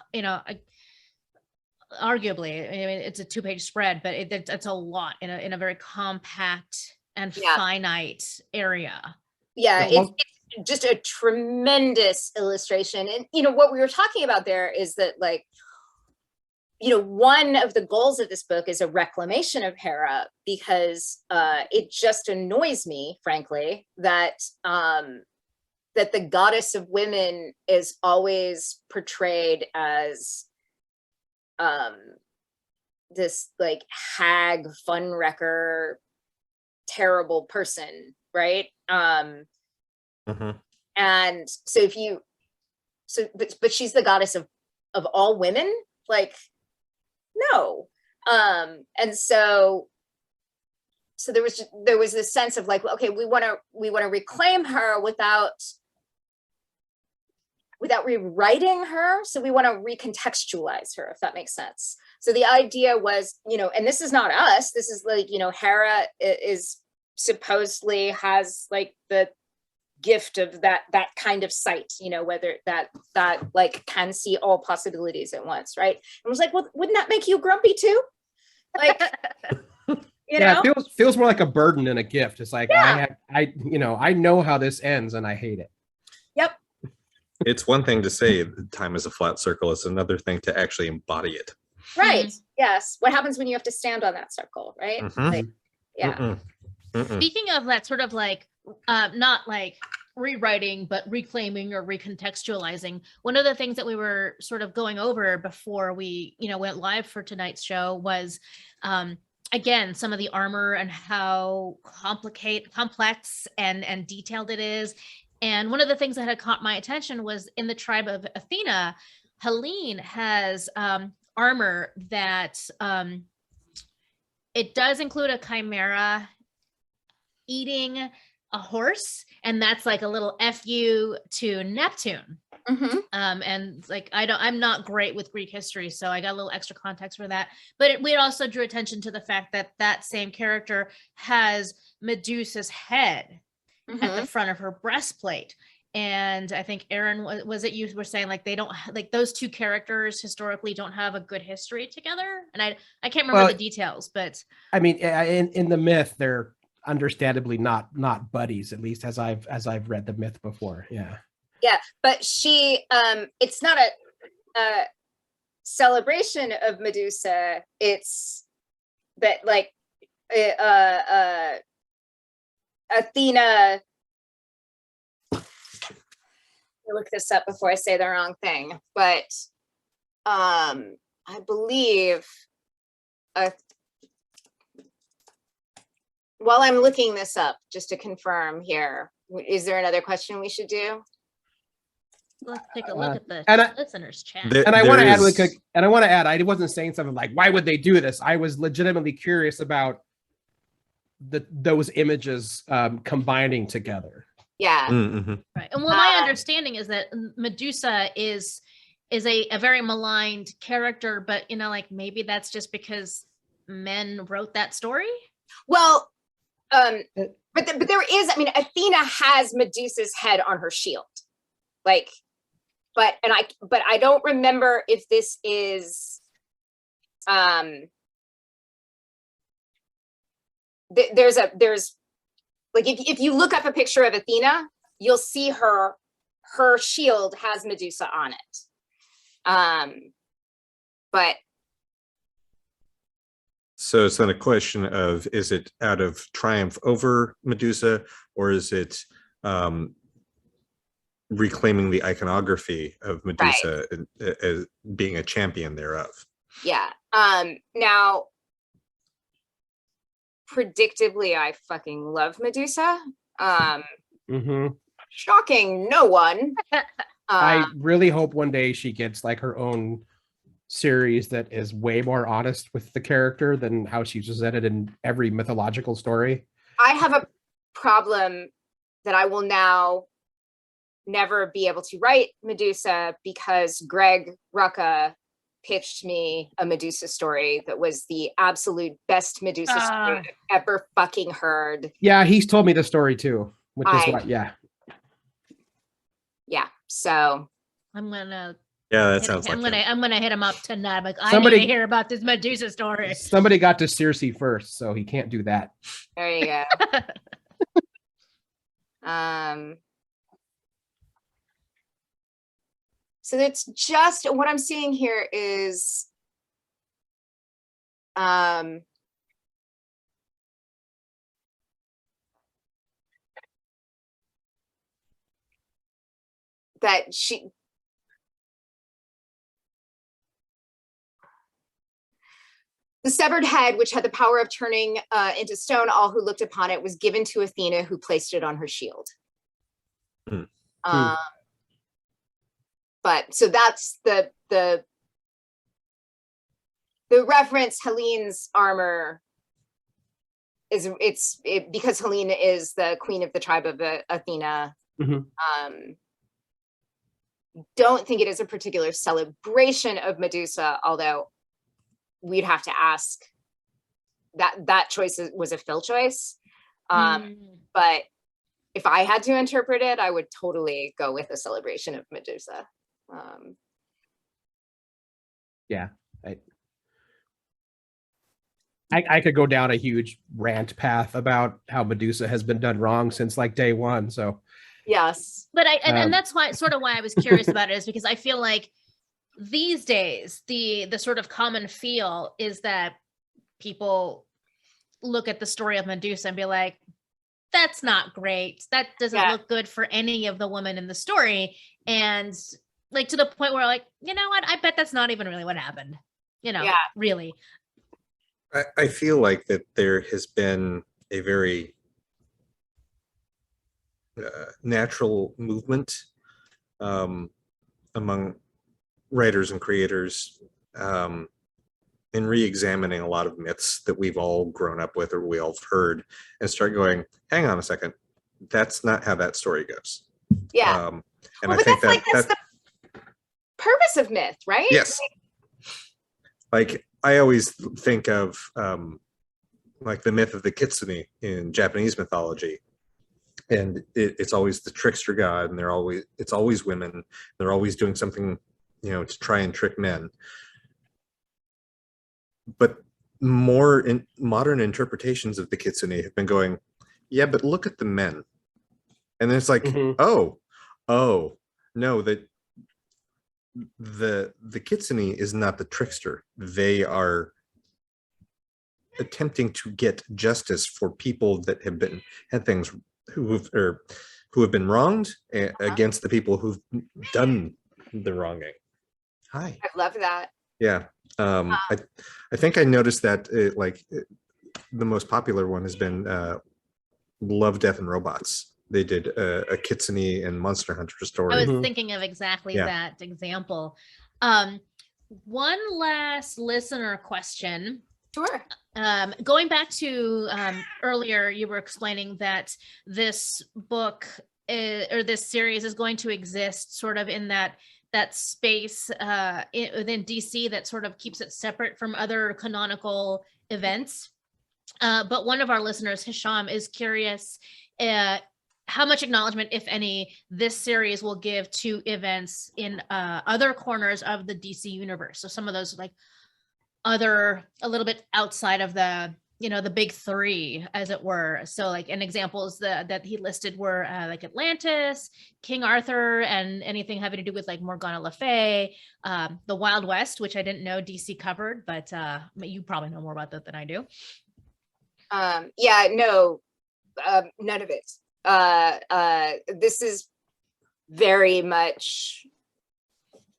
[SPEAKER 3] arguably, I mean, it's a 2-page spread, but it's a lot in a very compact and finite area.
[SPEAKER 4] Yeah, it's just a tremendous illustration. And, what we were talking about there is that, like, one of the goals of this book is a reclamation of Hera, because it just annoys me, frankly, that that the goddess of women is always portrayed as this like hag, fun wrecker, terrible person, right? And so but she's the goddess of all women, like, no. And so there was this sense of like, okay, we want to reclaim her without rewriting her. So we want to recontextualize her, if that makes sense. So the idea was, and this is not us, this is like, Hera is supposedly has like the gift of that kind of sight, whether that like can see all possibilities at once, right? And I was like, well, wouldn't that make you grumpy too? Like,
[SPEAKER 2] it feels more like a burden than a gift. It's like, I know how this ends and I hate it.
[SPEAKER 4] Yep.
[SPEAKER 1] It's one thing to say time is a flat circle. It's another thing to actually embody it.
[SPEAKER 4] Right. Mm-hmm. Yes. What happens when you have to stand on that circle, right? Like, yeah.
[SPEAKER 3] Speaking of that sort of like, not like rewriting, but reclaiming or recontextualizing, one of the things that we were sort of going over before we, went live for tonight's show was, again, some of the armor and how complex and detailed it is. And one of the things that had caught my attention was in the tribe of Athena, Helene has armor that it does include a chimera eating a horse, and that's like a little FU to Neptune. And like I'm not great with Greek history, so I got a little extra context for that. But we also drew attention to the fact that same character has Medusa's head at the front of her breastplate. And I think Aaron, was it you were saying like they don't like those two characters historically don't have a good history together? And I can't remember the details, but I mean,
[SPEAKER 2] in the myth, they're understandably not buddies, at least as I've read the myth before.
[SPEAKER 4] Yeah, but she it's not a celebration of Medusa. It's that like Athena, look this up before I say the wrong thing, but I believe while I'm looking this up, just to confirm here, is there another question we should do?
[SPEAKER 3] Let's take a look at the listeners chat.
[SPEAKER 2] I want to add, I wasn't saying something like, why would they do this? I was legitimately curious about those images combining together.
[SPEAKER 4] Yeah.
[SPEAKER 3] Right. And well, my understanding is that Medusa is a very maligned character, but like maybe that's just because men wrote that story.
[SPEAKER 4] Well, but there is, I mean, Athena has Medusa's head on her shield, like, but I don't remember if this is there's like if you look up a picture of Athena, you'll see her shield has Medusa on it. But
[SPEAKER 1] So it's not a question of, is it out of triumph over Medusa, or is it reclaiming the iconography of Medusa as being a champion thereof?
[SPEAKER 4] Yeah. Now, predictably, I fucking love Medusa. Shocking no one.
[SPEAKER 2] I really hope one day she gets like her own series that is way more honest with the character than how she's presented in every mythological story.
[SPEAKER 4] I have a problem that I will now never be able to write Medusa because Greg Rucka pitched me a Medusa story that was the absolute best Medusa story I've ever fucking heard.
[SPEAKER 2] Yeah, he's told me the story too. With this one, yeah.
[SPEAKER 4] So
[SPEAKER 3] I'm gonna.
[SPEAKER 1] Yeah, that sounds like
[SPEAKER 3] I'm gonna hit him up tonight. I'm like, I need to hear about this Medusa story.
[SPEAKER 2] Somebody got to Circe first, so he can't do that.
[SPEAKER 4] There you go. So it's just what I'm seeing here is that the severed head, which had the power of turning into stone all who looked upon it, was given to Athena, who placed it on her shield. But so that's the reference. Helene's armor is because Helene is the queen of the tribe of Athena. Don't think it is a particular celebration of Medusa, although we'd have to ask. That choice was a Phil choice. But if I had to interpret it, I would totally go with a celebration of Medusa.
[SPEAKER 2] Yeah, I could go down a huge rant path about how Medusa has been done wrong since like day one. So
[SPEAKER 4] yes,
[SPEAKER 3] but and that's why I was curious about it, is because I feel like these days the sort of common feel is that people look at the story of Medusa and be like, that's not great. That doesn't look good for any of the women in the story. And like to the point where like, you know what? I bet that's not even really what happened. Really.
[SPEAKER 1] I feel like that there has been a very natural movement among writers and creators in re-examining a lot of myths that we've all grown up with or we all have heard, and start going, hang on a second, that's not how that story goes. And I think that's the
[SPEAKER 4] purpose of myth, right?
[SPEAKER 1] Yes. Like I always think of like the myth of the kitsune in Japanese mythology, and it's always the trickster god, and it's always women. They're always doing something, to try and trick men. But more in modern interpretations of the kitsune have been going, yeah, but look at the men, and then it's like, oh no, that the kitsune is not the trickster. They are attempting to get justice for people that have things who have been wronged against the people who've done the wronging. Hi.
[SPEAKER 4] I love that.
[SPEAKER 1] Yeah. I think I noticed that the most popular one has been Love, Death, and Robots. They did a Kitsune and Monster Hunter story.
[SPEAKER 3] I was thinking of exactly that example. One last listener question.
[SPEAKER 4] Sure.
[SPEAKER 3] Going back to earlier, you were explaining that this book or this series is going to exist sort of in that space within DC that sort of keeps it separate from other canonical events. But one of our listeners, Hisham, is curious how much acknowledgement, if any, this series will give to events in other corners of the DC universe. So some of those like a little bit outside of the the big three, as it were. So like an examples that he listed were like Atlantis, King Arthur, and anything having to do with like Morgana Le Fay, the Wild West, which I didn't know DC covered, but you probably know more about that than I do.
[SPEAKER 4] Yeah, no, none of it. This is very much,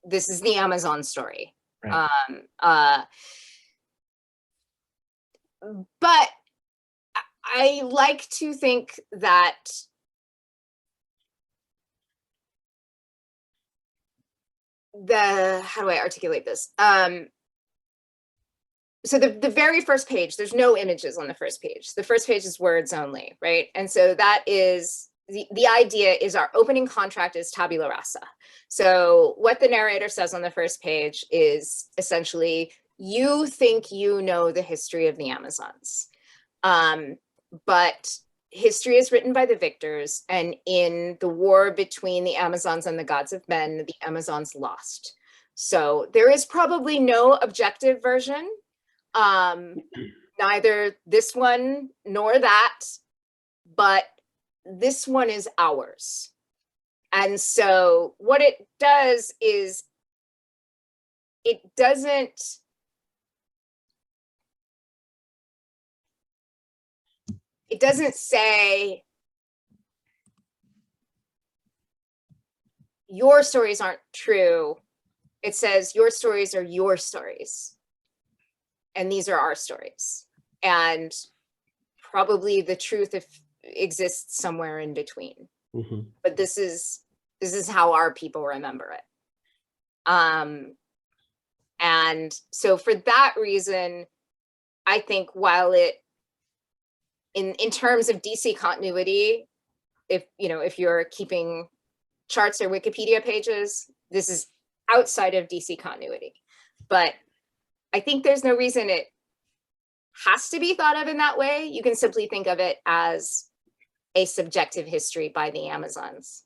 [SPEAKER 4] this is the Amazon story. Right. But I like to think that how do I articulate this? So the very first page, there's no images on the first page. The first page is words only, right? And so that is, the idea is our opening contract is tabula rasa. So what the narrator says on the first page is essentially, you think you know the history of the Amazons. But history is written by the victors, and in the war between the Amazons and the gods of men, the Amazons lost. So there is probably no objective version. Neither this one nor that, but this one is ours. And so what it does is it doesn't say your stories aren't true. It says your stories are your stories. And these are our stories. And probably the truth exists somewhere in between. Mm-hmm. But this is how our people remember it. And so for that reason, I think while it, in terms of DC continuity, if you're keeping charts or Wikipedia pages, this is outside of DC continuity. But I think there's no reason it has to be thought of in that way. You can simply think of it as a subjective history by the Amazons.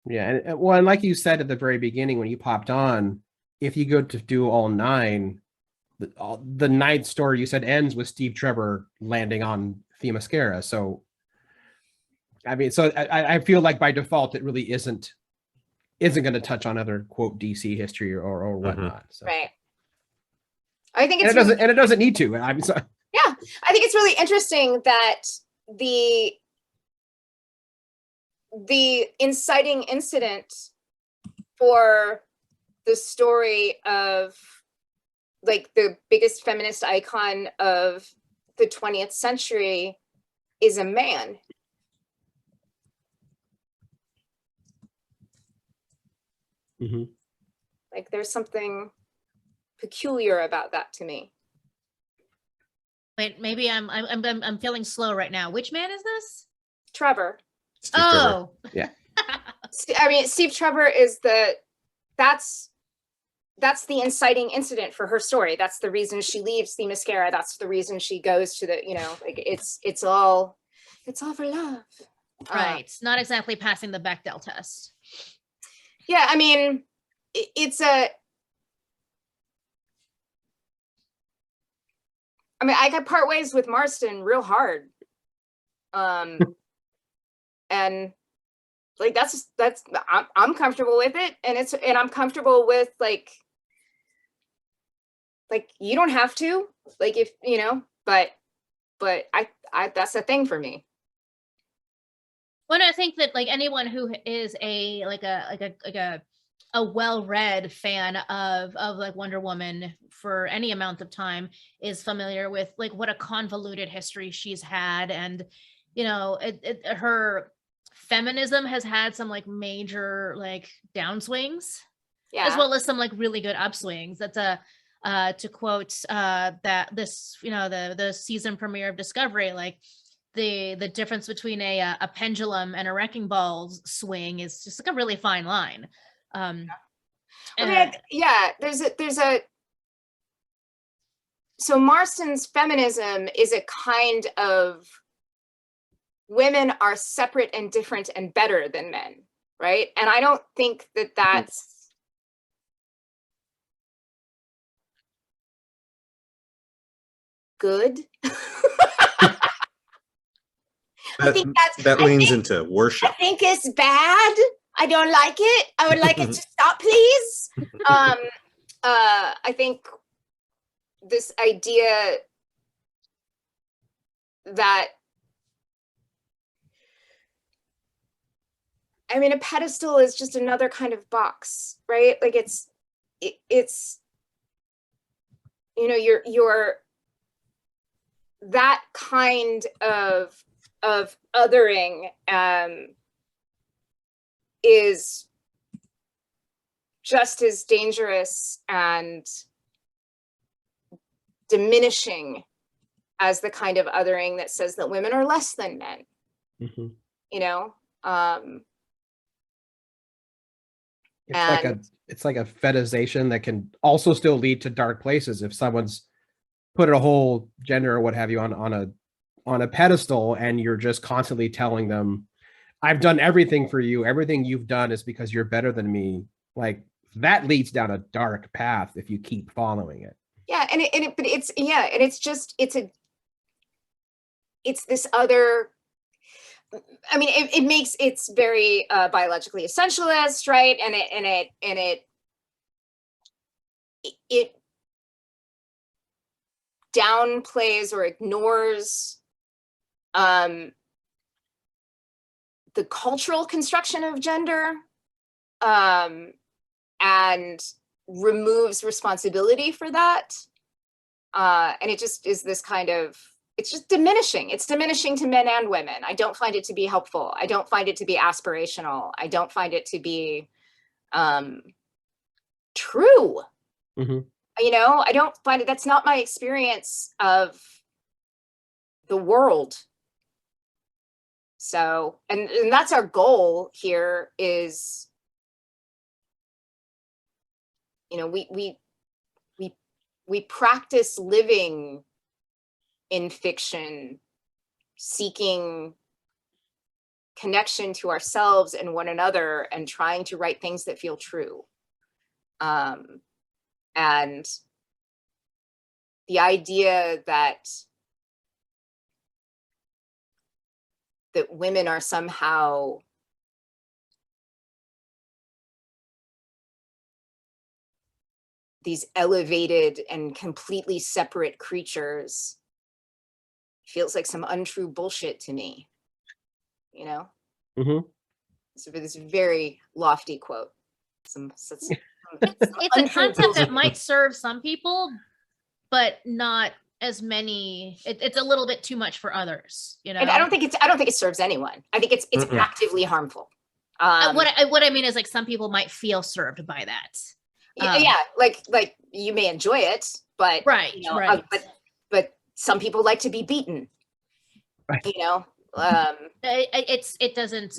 [SPEAKER 2] Yeah, and well, and like you said at the very beginning when you popped on, if you go to do all 9, the 9th story you said ends with Steve Trevor landing on Themyscira. So, I mean, so I feel like by default it really isn't going to touch on other quote DC history or whatnot. So.
[SPEAKER 4] Right. I think
[SPEAKER 2] it doesn't need to. I mean,
[SPEAKER 4] yeah, I think it's really interesting that the inciting incident for the story of like the biggest feminist icon of the 20th century is a man. Mm-hmm. Like there's something peculiar about that to me.
[SPEAKER 3] Wait, maybe I'm feeling slow right now. Which man is this?
[SPEAKER 4] Trevor.
[SPEAKER 1] Steve Trevor.
[SPEAKER 2] Yeah.
[SPEAKER 4] I mean, Steve Trevor is that's the inciting incident for her story. That's the reason she leaves Themyscira. That's the reason she goes to the, like it's all for love.
[SPEAKER 3] Right. It's not exactly passing the Bechdel test.
[SPEAKER 4] Yeah, I mean, I got part ways with Marston real hard. And like, I'm comfortable with it. And I'm comfortable with like, you don't have to, like, if, but I that's the thing for me.
[SPEAKER 3] Well, I think that like anyone who is a well-read fan of like Wonder Woman for any amount of time is familiar with like what a convoluted history she's had, and her feminism has had some like major like downswings, as well as some like really good upswings. That's to quote that this the season premiere of Discovery, like the difference between a pendulum and a wrecking ball swing is just like a really fine line.
[SPEAKER 4] So Marston's feminism is a kind of women are separate and different and better than men, right? And I don't think that that's good.
[SPEAKER 1] That leans into worship.
[SPEAKER 4] I think it's bad. I don't like it. I would like it to stop, please. I think this idea that, I mean, a pedestal is just another kind of box, right? Like it's you know, you're that kind of othering is just as dangerous and diminishing as the kind of othering that says that women are less than men.
[SPEAKER 2] Mm-hmm.
[SPEAKER 4] You know,
[SPEAKER 2] it's like a fetishization that can also still lead to dark places if someone's put a whole gender or what have you on a pedestal, and you're just constantly telling them, I've done everything for you. Everything you've done is because you're better than me. Like that leads down a dark path if you keep following it.
[SPEAKER 4] Yeah. It's this other, I mean, it's very biologically essentialist, right? And it downplays or ignores the cultural construction of gender, and removes responsibility for that. And it just is this kind of, it's just diminishing. It's diminishing to men and women. I don't find it to be helpful. I don't find it to be aspirational. I don't find it to be true.
[SPEAKER 2] Mm-hmm.
[SPEAKER 4] You know, I don't find it, that's not my experience of the world. So, and that's our goal here is, you know, we practice living in fiction, seeking connection to ourselves and one another and trying to write things that feel true. And the idea that women are somehow these elevated and completely separate creatures feels like some untrue bullshit to me, you know?
[SPEAKER 2] Mm-hmm.
[SPEAKER 4] So this very lofty quote.
[SPEAKER 3] It's a concept that might serve some people, but not as many. It's a little bit too much for others, you know.
[SPEAKER 4] And I don't think it serves anyone. I think it's actively harmful.
[SPEAKER 3] What I mean is, like, some people might feel served by that.
[SPEAKER 4] Yeah, like you may enjoy it, but
[SPEAKER 3] right,
[SPEAKER 4] you know,
[SPEAKER 3] right.
[SPEAKER 4] But some people like to be beaten.
[SPEAKER 2] Right.
[SPEAKER 4] You know,
[SPEAKER 3] it doesn't.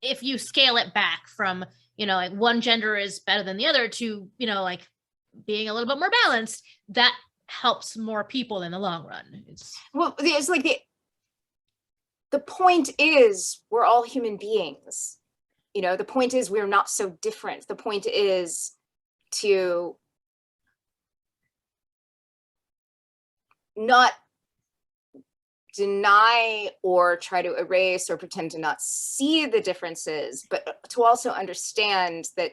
[SPEAKER 3] If you scale it back from, you know, like one gender is better than the other to, you know, like being a little bit more balanced, that helps more people in the long run. It's
[SPEAKER 4] like the point is we're all human beings. You know, the point is we're not so different. The point is to not deny or try to erase or pretend to not see the differences, but to also understand that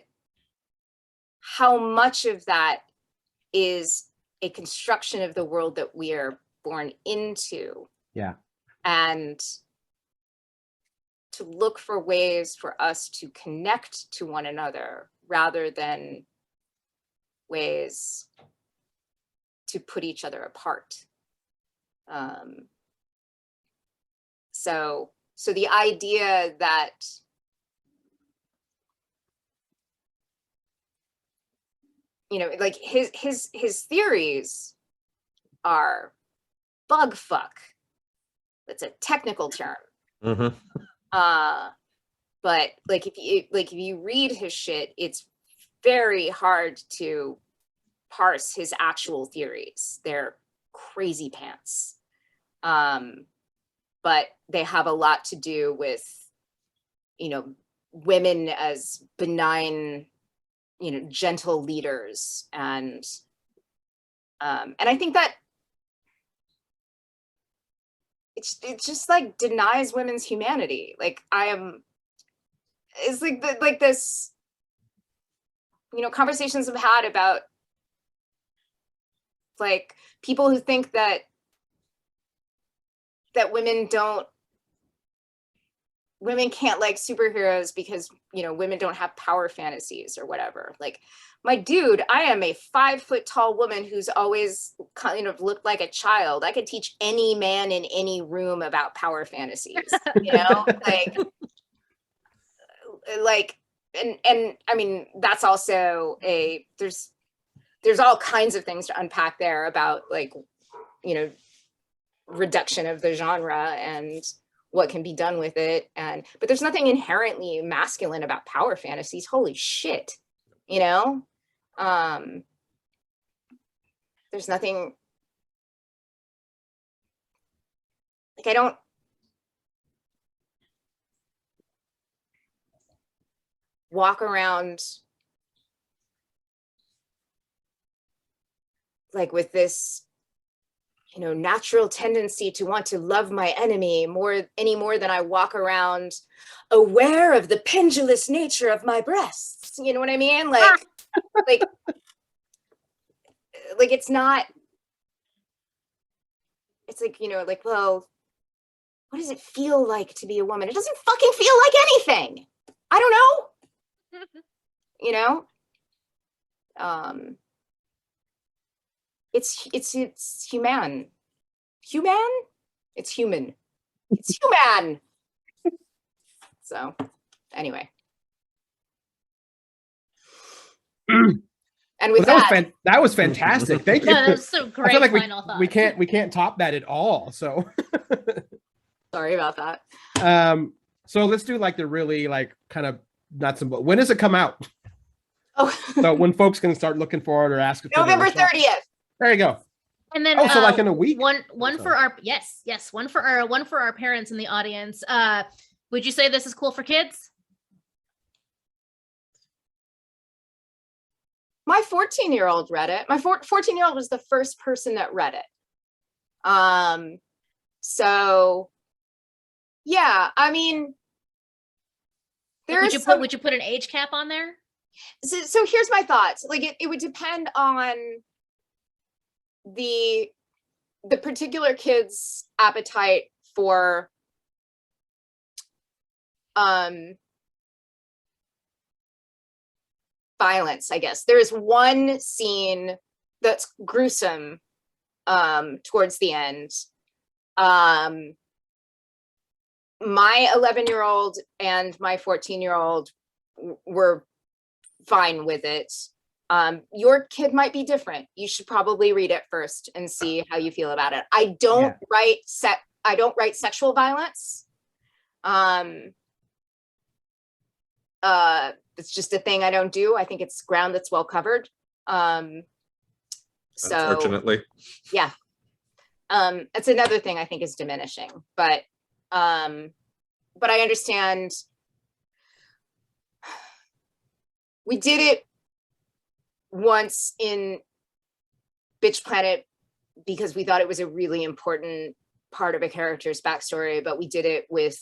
[SPEAKER 4] how much of that is a construction of the world that we are born into.
[SPEAKER 2] Yeah.
[SPEAKER 4] And to look for ways for us to connect to one another rather than ways to put each other apart. So the idea that you know, like his theories are bug fuck. That's a technical term.
[SPEAKER 1] Mm-hmm.
[SPEAKER 4] But like if you read his shit, it's very hard to parse his actual theories. They're crazy pants. But they have a lot to do with, you know, women as benign, you know, gentle leaders and And I think that it just like denies women's humanity. Like it's like this, you know, conversations I've had about like people who think that women can't like superheroes because, you know, women don't have power fantasies or whatever. Like, my dude, I am a 5 foot tall woman who's always kind of looked like a child. I could teach any man in any room about power fantasies, you know, and I mean, that's also there's all kinds of things to unpack there about, like, you know, reduction of the genre and what can be done with it. But there's nothing inherently masculine about power fantasies. Holy shit. You know, there's nothing, like, I don't walk around like with this, you know, natural tendency to want to love my enemy any more than I walk around aware of the pendulous nature of my breasts. You know what I mean? Like, like it's not, it's like, you know, like, well, what does it feel like to be a woman? It doesn't fucking feel like anything. I don't know. You know? It's human. Human? It's human. It's human. So, anyway. And with
[SPEAKER 2] that was fantastic. Thank you.
[SPEAKER 3] No, that was so great.
[SPEAKER 2] I feel like
[SPEAKER 3] final thought.
[SPEAKER 2] we can't top that at all. So
[SPEAKER 4] sorry about that.
[SPEAKER 2] So let's do like the really like kind of nuts and bolts. When does it come out?
[SPEAKER 4] Oh,
[SPEAKER 2] so when folks can start looking for it or ask.
[SPEAKER 4] November 30th.
[SPEAKER 2] There you go.
[SPEAKER 3] And then
[SPEAKER 2] so like in a week.
[SPEAKER 3] One for our one for our parents in the audience. Would you say this is cool for kids?
[SPEAKER 4] My 14-year-old read it. My 14-year-old was the first person that read it. So yeah, I mean,
[SPEAKER 3] would you put an age cap on there?
[SPEAKER 4] So here's my thoughts. Like, it would depend on the particular kid's appetite for violence, I guess. There's one scene that's gruesome towards the end. My 11-year-old and my 14-year-old were fine with it. Your kid might be different. You should probably read it first and see how you feel about it. I don't write sexual violence. It's just a thing I don't do. I think it's ground that's well covered. So
[SPEAKER 1] unfortunately,
[SPEAKER 4] yeah. It's another thing I think is diminishing, but I understand. We did it once in Bitch Planet because we thought it was a really important part of a character's backstory, but we did it with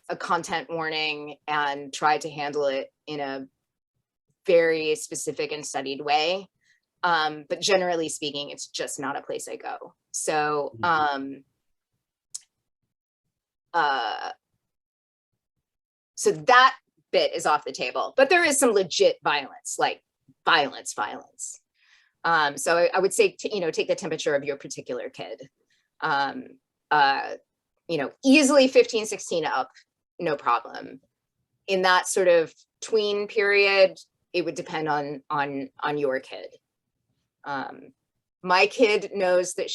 [SPEAKER 4] a content warning and tried to handle it in a very specific and studied way. But generally speaking, it's just not a place I go. So, so that bit is off the table, but there is some legit violence, like violence. So I would say, take the temperature of your particular kid. Easily 15, 16 up, no problem. In that sort of tween period, it would depend on your kid. My kid knows that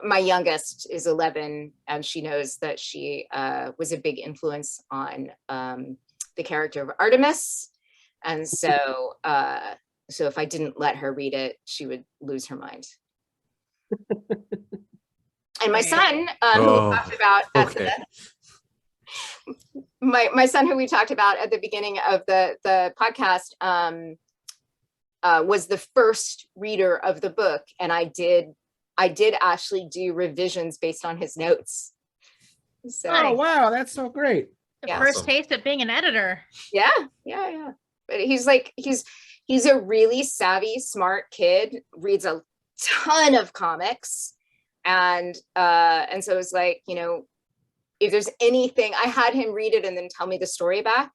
[SPEAKER 4] my youngest is 11, and she knows that she was a big influence on the character of Artemis. And so if I didn't let her read it, she would lose her mind. And my son, who we talked about my son, who we talked about at the beginning of the podcast, was the first reader of the book, and I did actually do revisions based on his notes. So,
[SPEAKER 2] oh wow, that's so great.
[SPEAKER 3] The
[SPEAKER 4] Yeah.
[SPEAKER 3] first
[SPEAKER 1] Awesome.
[SPEAKER 3] taste of being an editor.
[SPEAKER 4] yeah. But he's a really savvy, smart kid, reads a ton of comics. And so it's like, you know, if there's anything, I had him read it and then tell me the story back.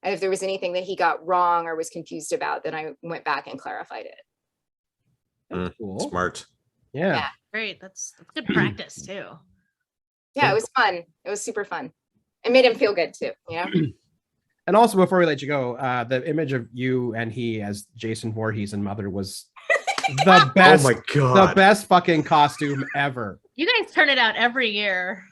[SPEAKER 4] And if there was anything that he got wrong or was confused about, then I went back and clarified it.
[SPEAKER 2] That's cool.
[SPEAKER 1] Smart.
[SPEAKER 2] Yeah.
[SPEAKER 4] Yeah.
[SPEAKER 3] Great. That's good practice too.
[SPEAKER 4] Yeah, it was fun. It was super fun. It made him feel good too, you know?
[SPEAKER 2] And also, before we let you go, the image of you and he as Jason Voorhees and Mother was the best.
[SPEAKER 1] Oh my god.
[SPEAKER 2] The best fucking costume ever.
[SPEAKER 3] You guys turn it out every year.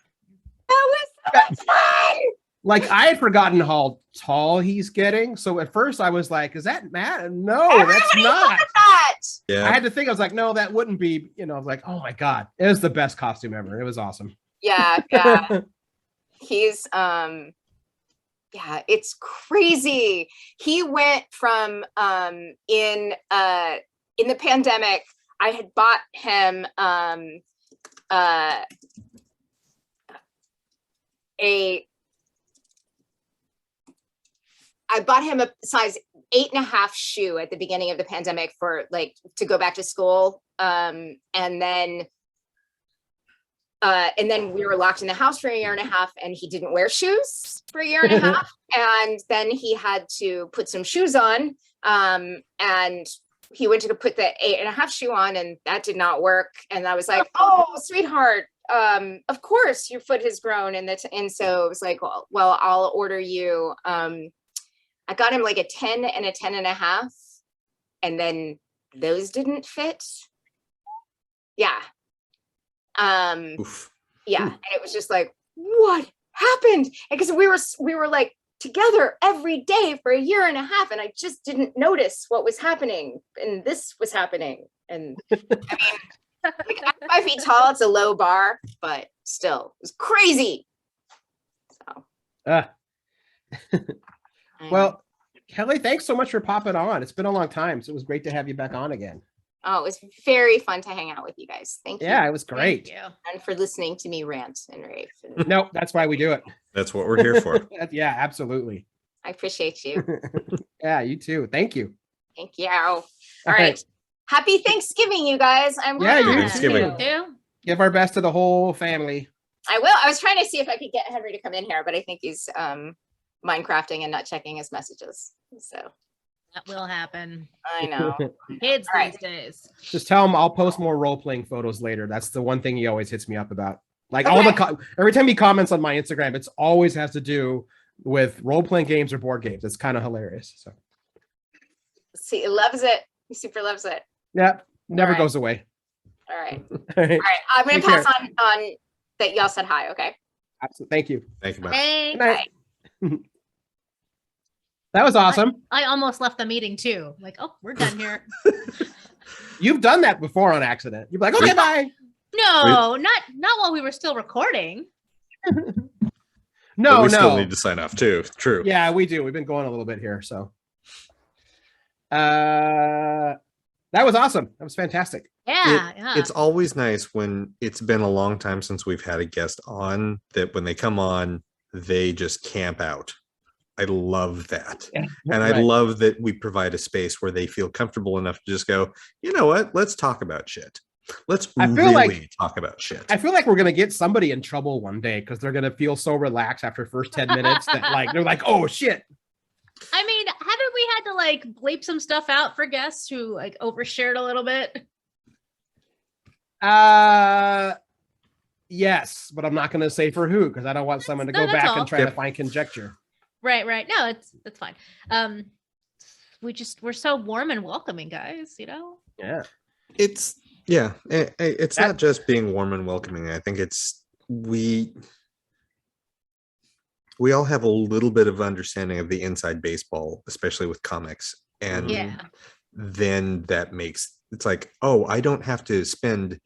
[SPEAKER 4] That was so much fun.
[SPEAKER 2] Like, I had forgotten how tall he's getting. So at first I was like, is that Matt? No, that's
[SPEAKER 4] Everybody
[SPEAKER 2] not.
[SPEAKER 4] look at that.
[SPEAKER 1] Yeah.
[SPEAKER 2] I had to think, I was like, no, that wouldn't be, you know, I was like, oh my God. It was the best costume ever. It was awesome.
[SPEAKER 4] Yeah. He's yeah, it's crazy. He went from in the pandemic, I had bought him I bought him a size 8.5 shoe at the beginning of the pandemic for like to go back to school. And then we were locked in the house for a year and a half, and he didn't wear shoes for a year and a half. And then he had to put some shoes on. And he went to put the 8.5 shoe on, and that did not work. And I was like, oh, sweetheart, of course your foot has grown. And so it was like, well, I'll order you. I got him like a 10 and a 10.5, and then those didn't fit. Yeah.
[SPEAKER 1] Oof.
[SPEAKER 4] Yeah. And it was just like, what happened? Because we were like together every day for a year and a half, and I just didn't notice what was happening, and this was happening. And I mean, like, I'm 5 feet tall, it's a low bar, but still, it was crazy. So
[SPEAKER 2] Well, Kelly, thanks so much for popping on. It's been a long time, so it was great to have you back on again.
[SPEAKER 4] oh, it was very fun to hang out with you guys. Thank you.
[SPEAKER 2] Yeah, it was great.
[SPEAKER 3] Thank you.
[SPEAKER 4] And for listening to me rant and rave.
[SPEAKER 2] No, that's why we do it.
[SPEAKER 1] That's what we're here for.
[SPEAKER 2] Yeah, absolutely.
[SPEAKER 4] I appreciate you.
[SPEAKER 2] Yeah, you too. Thank you.
[SPEAKER 4] Thank you. All right. Happy Thanksgiving, you guys. I'm
[SPEAKER 2] Yeah, you
[SPEAKER 1] Thanksgiving.
[SPEAKER 3] too.
[SPEAKER 2] Give our best to the whole family.
[SPEAKER 4] I will. I was trying to see if I could get Henry to come in here, but I think he's Minecrafting and not checking his messages. So
[SPEAKER 3] That will happen.
[SPEAKER 4] I know.
[SPEAKER 3] Kids
[SPEAKER 4] All right.
[SPEAKER 3] these days.
[SPEAKER 2] Just tell him I'll post more role-playing photos later. That's the one thing he always hits me up about. Like all the every time he comments on my Instagram, it's always has to do with role-playing games or board games. It's kind of hilarious. So
[SPEAKER 4] See, he loves it. He super loves it.
[SPEAKER 2] yeah, never
[SPEAKER 4] All right.
[SPEAKER 2] goes away.
[SPEAKER 4] All right.
[SPEAKER 2] All right.
[SPEAKER 4] All right. I'm gonna
[SPEAKER 2] Take
[SPEAKER 4] pass
[SPEAKER 2] care.
[SPEAKER 4] on that y'all said hi, okay?
[SPEAKER 2] Absolutely. Thank you.
[SPEAKER 1] Thank you, Matt.
[SPEAKER 3] Hey,
[SPEAKER 2] Good night. That was awesome.
[SPEAKER 3] I almost left the meeting too. Like, oh, we're done here.
[SPEAKER 2] You've done that before on accident. You're like, okay, bye.
[SPEAKER 3] No, not while we were still recording.
[SPEAKER 2] No,
[SPEAKER 1] But we still
[SPEAKER 2] no.
[SPEAKER 1] need to sign off too. True.
[SPEAKER 2] Yeah, we do. We've been going a little bit here. So that was awesome. That was fantastic.
[SPEAKER 3] Yeah, yeah.
[SPEAKER 1] It's always nice when it's been a long time since we've had a guest on that when they come on, they just camp out. I love that.
[SPEAKER 2] Yeah,
[SPEAKER 1] And I
[SPEAKER 2] right.
[SPEAKER 1] love that we provide a space where they feel comfortable enough to just go, you know what? Let's talk about shit. Let's
[SPEAKER 2] I feel
[SPEAKER 1] really
[SPEAKER 2] like-
[SPEAKER 1] talk about shit.
[SPEAKER 2] I feel like we're gonna get somebody in trouble one day because they're gonna feel so relaxed after first 10 minutes that like they're like, oh shit.
[SPEAKER 3] I mean, haven't we had to like bleep some stuff out for guests who like overshared a little bit?
[SPEAKER 2] Yes, but I'm not gonna say for who because I don't want someone to go
[SPEAKER 3] that's
[SPEAKER 2] back
[SPEAKER 3] all.
[SPEAKER 2] and try to
[SPEAKER 1] Yep.
[SPEAKER 2] find conjecture.
[SPEAKER 3] Right. No, that's fine. We're so warm and welcoming, guys, you know?
[SPEAKER 2] Yeah.
[SPEAKER 1] It's it's not just being warm and welcoming. I think it's we all have a little bit of understanding of the inside baseball, especially with comics. And
[SPEAKER 3] Yeah.
[SPEAKER 1] then that makes it's like, oh, I don't have to spend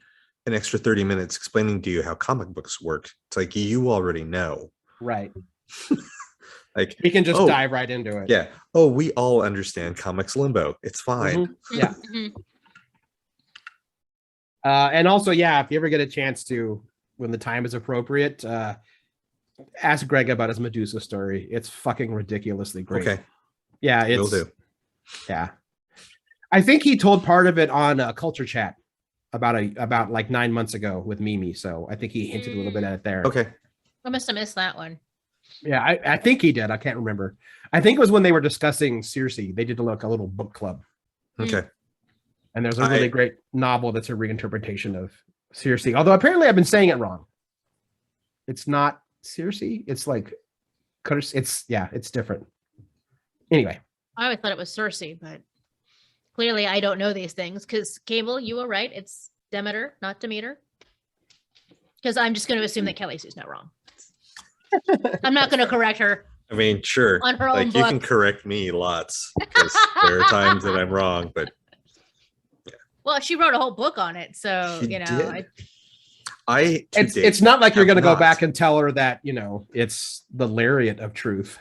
[SPEAKER 1] an extra 30 minutes explaining to you how comic books work. It's like you already know.
[SPEAKER 2] Right.
[SPEAKER 1] Like
[SPEAKER 2] We can just
[SPEAKER 1] oh,
[SPEAKER 2] dive right into it.
[SPEAKER 1] Yeah. Oh, we all understand comics limbo. It's fine.
[SPEAKER 2] Mhm. Yeah.
[SPEAKER 3] Mhm.
[SPEAKER 2] And also, yeah, if you ever get a chance to, when the time is appropriate, ask Greg about his Medusa story. It's fucking ridiculously great.
[SPEAKER 1] Okay.
[SPEAKER 2] Yeah,
[SPEAKER 1] Will do.
[SPEAKER 2] Yeah. I think he told part of it on Culture Chat about like 9 months ago with Mimi. So I think he hinted a little bit at it there.
[SPEAKER 1] Okay.
[SPEAKER 3] I must have missed that one.
[SPEAKER 2] Yeah, I think he did. I can't remember. I think it was when they were discussing Circe. They did like a little book club.
[SPEAKER 1] Okay.
[SPEAKER 2] And there's a really great novel that's a reinterpretation of Circe. Although apparently I've been saying it wrong. It's not Circe. It's like, it's different. Anyway.
[SPEAKER 3] I always thought it was Circe, but clearly I don't know these things because Cable, you were right. It's Demeter, not Demeter. Because I'm just going to assume that Kelly Sue's not wrong. I'm not going to correct her.
[SPEAKER 1] I mean, sure.
[SPEAKER 3] On her own
[SPEAKER 1] you
[SPEAKER 3] book.
[SPEAKER 1] can correct me lots because there are times that I'm wrong, but
[SPEAKER 3] Well, she wrote a whole book on it, so
[SPEAKER 1] She did.
[SPEAKER 2] It's not like you're going to go
[SPEAKER 1] not.
[SPEAKER 2] back and tell her that, it's the lariat of truth.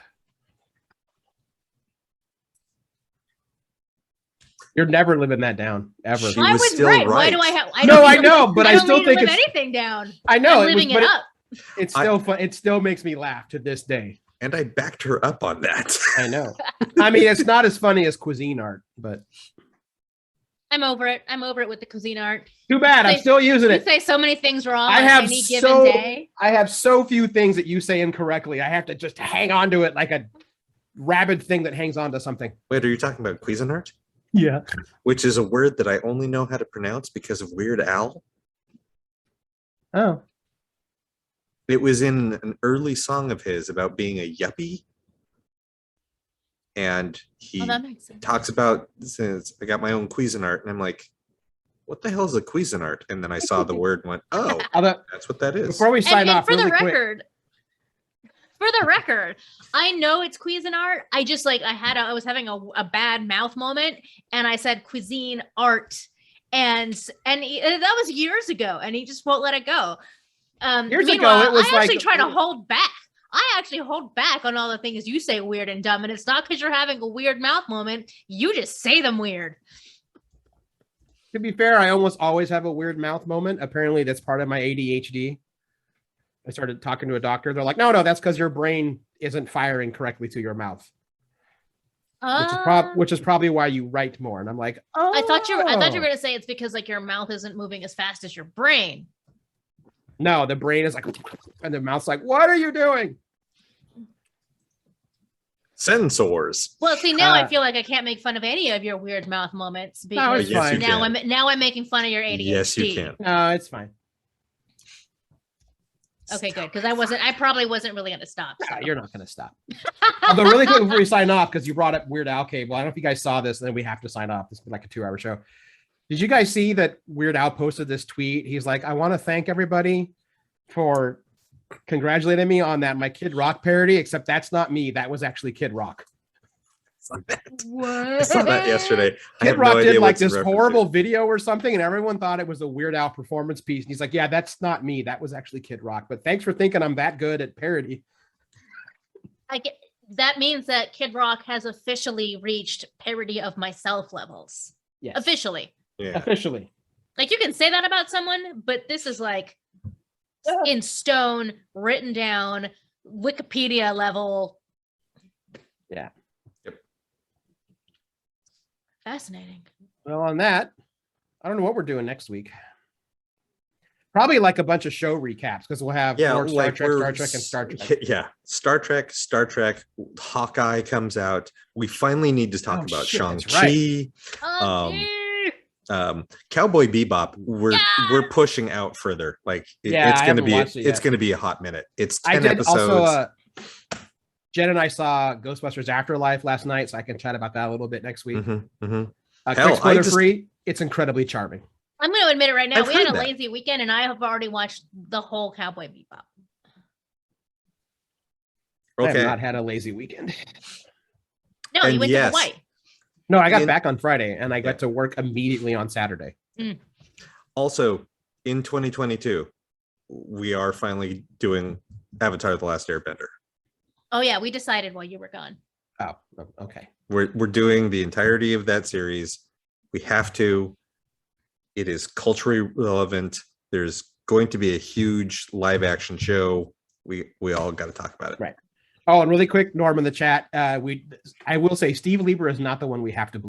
[SPEAKER 2] You're never living that down ever.
[SPEAKER 1] She
[SPEAKER 3] I
[SPEAKER 1] was
[SPEAKER 3] was
[SPEAKER 1] still
[SPEAKER 3] right. Why
[SPEAKER 1] right.
[SPEAKER 3] do I have?
[SPEAKER 2] I know, but I still
[SPEAKER 3] don't
[SPEAKER 2] think
[SPEAKER 3] live
[SPEAKER 2] it's
[SPEAKER 3] anything down.
[SPEAKER 2] I know
[SPEAKER 3] I'm living it
[SPEAKER 2] but
[SPEAKER 3] up.
[SPEAKER 2] It's still fun. It still makes me laugh to this day.
[SPEAKER 1] And I backed her up on that.
[SPEAKER 2] I know. I mean, it's not as funny as cuisine art, but
[SPEAKER 3] I'm over it. I'm over it with the cuisine art.
[SPEAKER 2] too bad. I'm still using
[SPEAKER 3] You
[SPEAKER 2] it.
[SPEAKER 3] say so many things wrong
[SPEAKER 2] I
[SPEAKER 3] on
[SPEAKER 2] have
[SPEAKER 3] any
[SPEAKER 2] so
[SPEAKER 3] given day.
[SPEAKER 2] I have so few things that you say incorrectly. I have to just hang on to it like a rabid thing that hangs on to something.
[SPEAKER 1] Wait, are you talking about Cuisinart?
[SPEAKER 2] Yeah.
[SPEAKER 1] Which is a word that I only know how to pronounce because of Weird Al.
[SPEAKER 2] Oh.
[SPEAKER 1] It was in an early song of his about being a yuppie. And he
[SPEAKER 3] that makes sense.
[SPEAKER 1] talks about, since I got my own Cuisinart, and I'm like, what the hell is a Cuisinart? And then I saw the word and went, oh, that's what that is.
[SPEAKER 2] Before we sign off,
[SPEAKER 3] for
[SPEAKER 2] really
[SPEAKER 3] the
[SPEAKER 2] quick.
[SPEAKER 3] record, I know it's Cuisinart. I just I was having a bad mouth moment, and I said cuisine art, and that was years ago, and he just won't let it go.
[SPEAKER 2] Years ago,
[SPEAKER 3] meanwhile,
[SPEAKER 2] it was
[SPEAKER 3] I actually
[SPEAKER 2] like-
[SPEAKER 3] try to hold back. I actually hold back on all the things you say weird and dumb, and it's not because you're having a weird mouth moment. You just say them weird.
[SPEAKER 2] To be fair, I almost always have a weird mouth moment. Apparently, that's part of my ADHD. I started talking to a doctor. They're like, no, that's because your brain isn't firing correctly to your mouth. Which is probably why you write more. And I'm like, oh.
[SPEAKER 3] I thought you were going to say it's because your mouth isn't moving as fast as your brain.
[SPEAKER 2] No, the brain is like, and the mouth's like, what are you doing?
[SPEAKER 1] Sensors.
[SPEAKER 3] Well, see, now I feel like I can't make fun of any of your weird mouth moments because
[SPEAKER 1] Yes, you
[SPEAKER 3] now
[SPEAKER 1] can.
[SPEAKER 3] I'm making fun of your ADHD.
[SPEAKER 1] Yes, you can.
[SPEAKER 2] No, it's fine.
[SPEAKER 3] Okay, good, because I probably wasn't really going to stop. So.
[SPEAKER 2] You're not going to stop. Although, really quick before we sign off, because you brought up Weird Al Cable, I don't know if you guys saw this, and then we have to sign off. It's been like a 2-hour show. Did you guys see that Weird Al posted this tweet? He's like, I want to thank everybody for congratulating me on that my Kid Rock parody, except that's not me. That was actually Kid Rock.
[SPEAKER 3] What?
[SPEAKER 1] I saw that yesterday. I
[SPEAKER 2] Kid
[SPEAKER 1] have
[SPEAKER 2] Rock
[SPEAKER 1] no idea
[SPEAKER 2] did like
[SPEAKER 1] what's in
[SPEAKER 2] this
[SPEAKER 1] reference to.
[SPEAKER 2] horrible video or something, and everyone thought it was a Weird Al performance piece. And he's like, yeah, that's not me. That was actually Kid Rock. But thanks for thinking I'm that good at parody.
[SPEAKER 3] That means that Kid Rock has officially reached parody of myself levels.
[SPEAKER 2] Yes.
[SPEAKER 3] Officially.
[SPEAKER 1] Yeah.
[SPEAKER 2] Officially.
[SPEAKER 3] Like you can say that about someone, but this is like in stone, written down, Wikipedia level.
[SPEAKER 2] Yeah.
[SPEAKER 1] Yep.
[SPEAKER 3] Fascinating.
[SPEAKER 2] Well, on that, I don't know what we're doing next week. Probably like a bunch of show recaps because we'll have more Star Trek, and Star Trek.
[SPEAKER 1] Yeah, Star Trek. Hawkeye comes out. We finally need to talk about Shang-Chi. Cowboy Bebop. We're pushing out further. Like it's gonna be a hot minute. It's 10 episodes.
[SPEAKER 2] Also, Jen and I saw Ghostbusters Afterlife last night, so I can chat about that a little bit next week. Quick spoiler free. It's incredibly charming.
[SPEAKER 3] I'm going to admit it right now.
[SPEAKER 1] I've
[SPEAKER 3] We had a
[SPEAKER 1] heard that.
[SPEAKER 3] lazy weekend, and I have already watched the whole Cowboy Bebop.
[SPEAKER 2] I
[SPEAKER 1] Okay.
[SPEAKER 2] have not had a lazy weekend.
[SPEAKER 3] No, you
[SPEAKER 1] And
[SPEAKER 3] went
[SPEAKER 1] yes.
[SPEAKER 3] to Hawaii.
[SPEAKER 2] No, I got back on Friday, and I got to work immediately on Saturday.
[SPEAKER 1] Also, in 2022, we are finally doing Avatar: The Last Airbender.
[SPEAKER 3] Oh yeah, we decided while you were gone.
[SPEAKER 2] Oh, okay.
[SPEAKER 1] We're doing the entirety of that series. We have to. It is culturally relevant. There's going to be a huge live action show. We all got to talk about it.
[SPEAKER 2] Right. Oh, and really quick, Norm in the chat. I will say Steve Lieber is not the one we have to believe.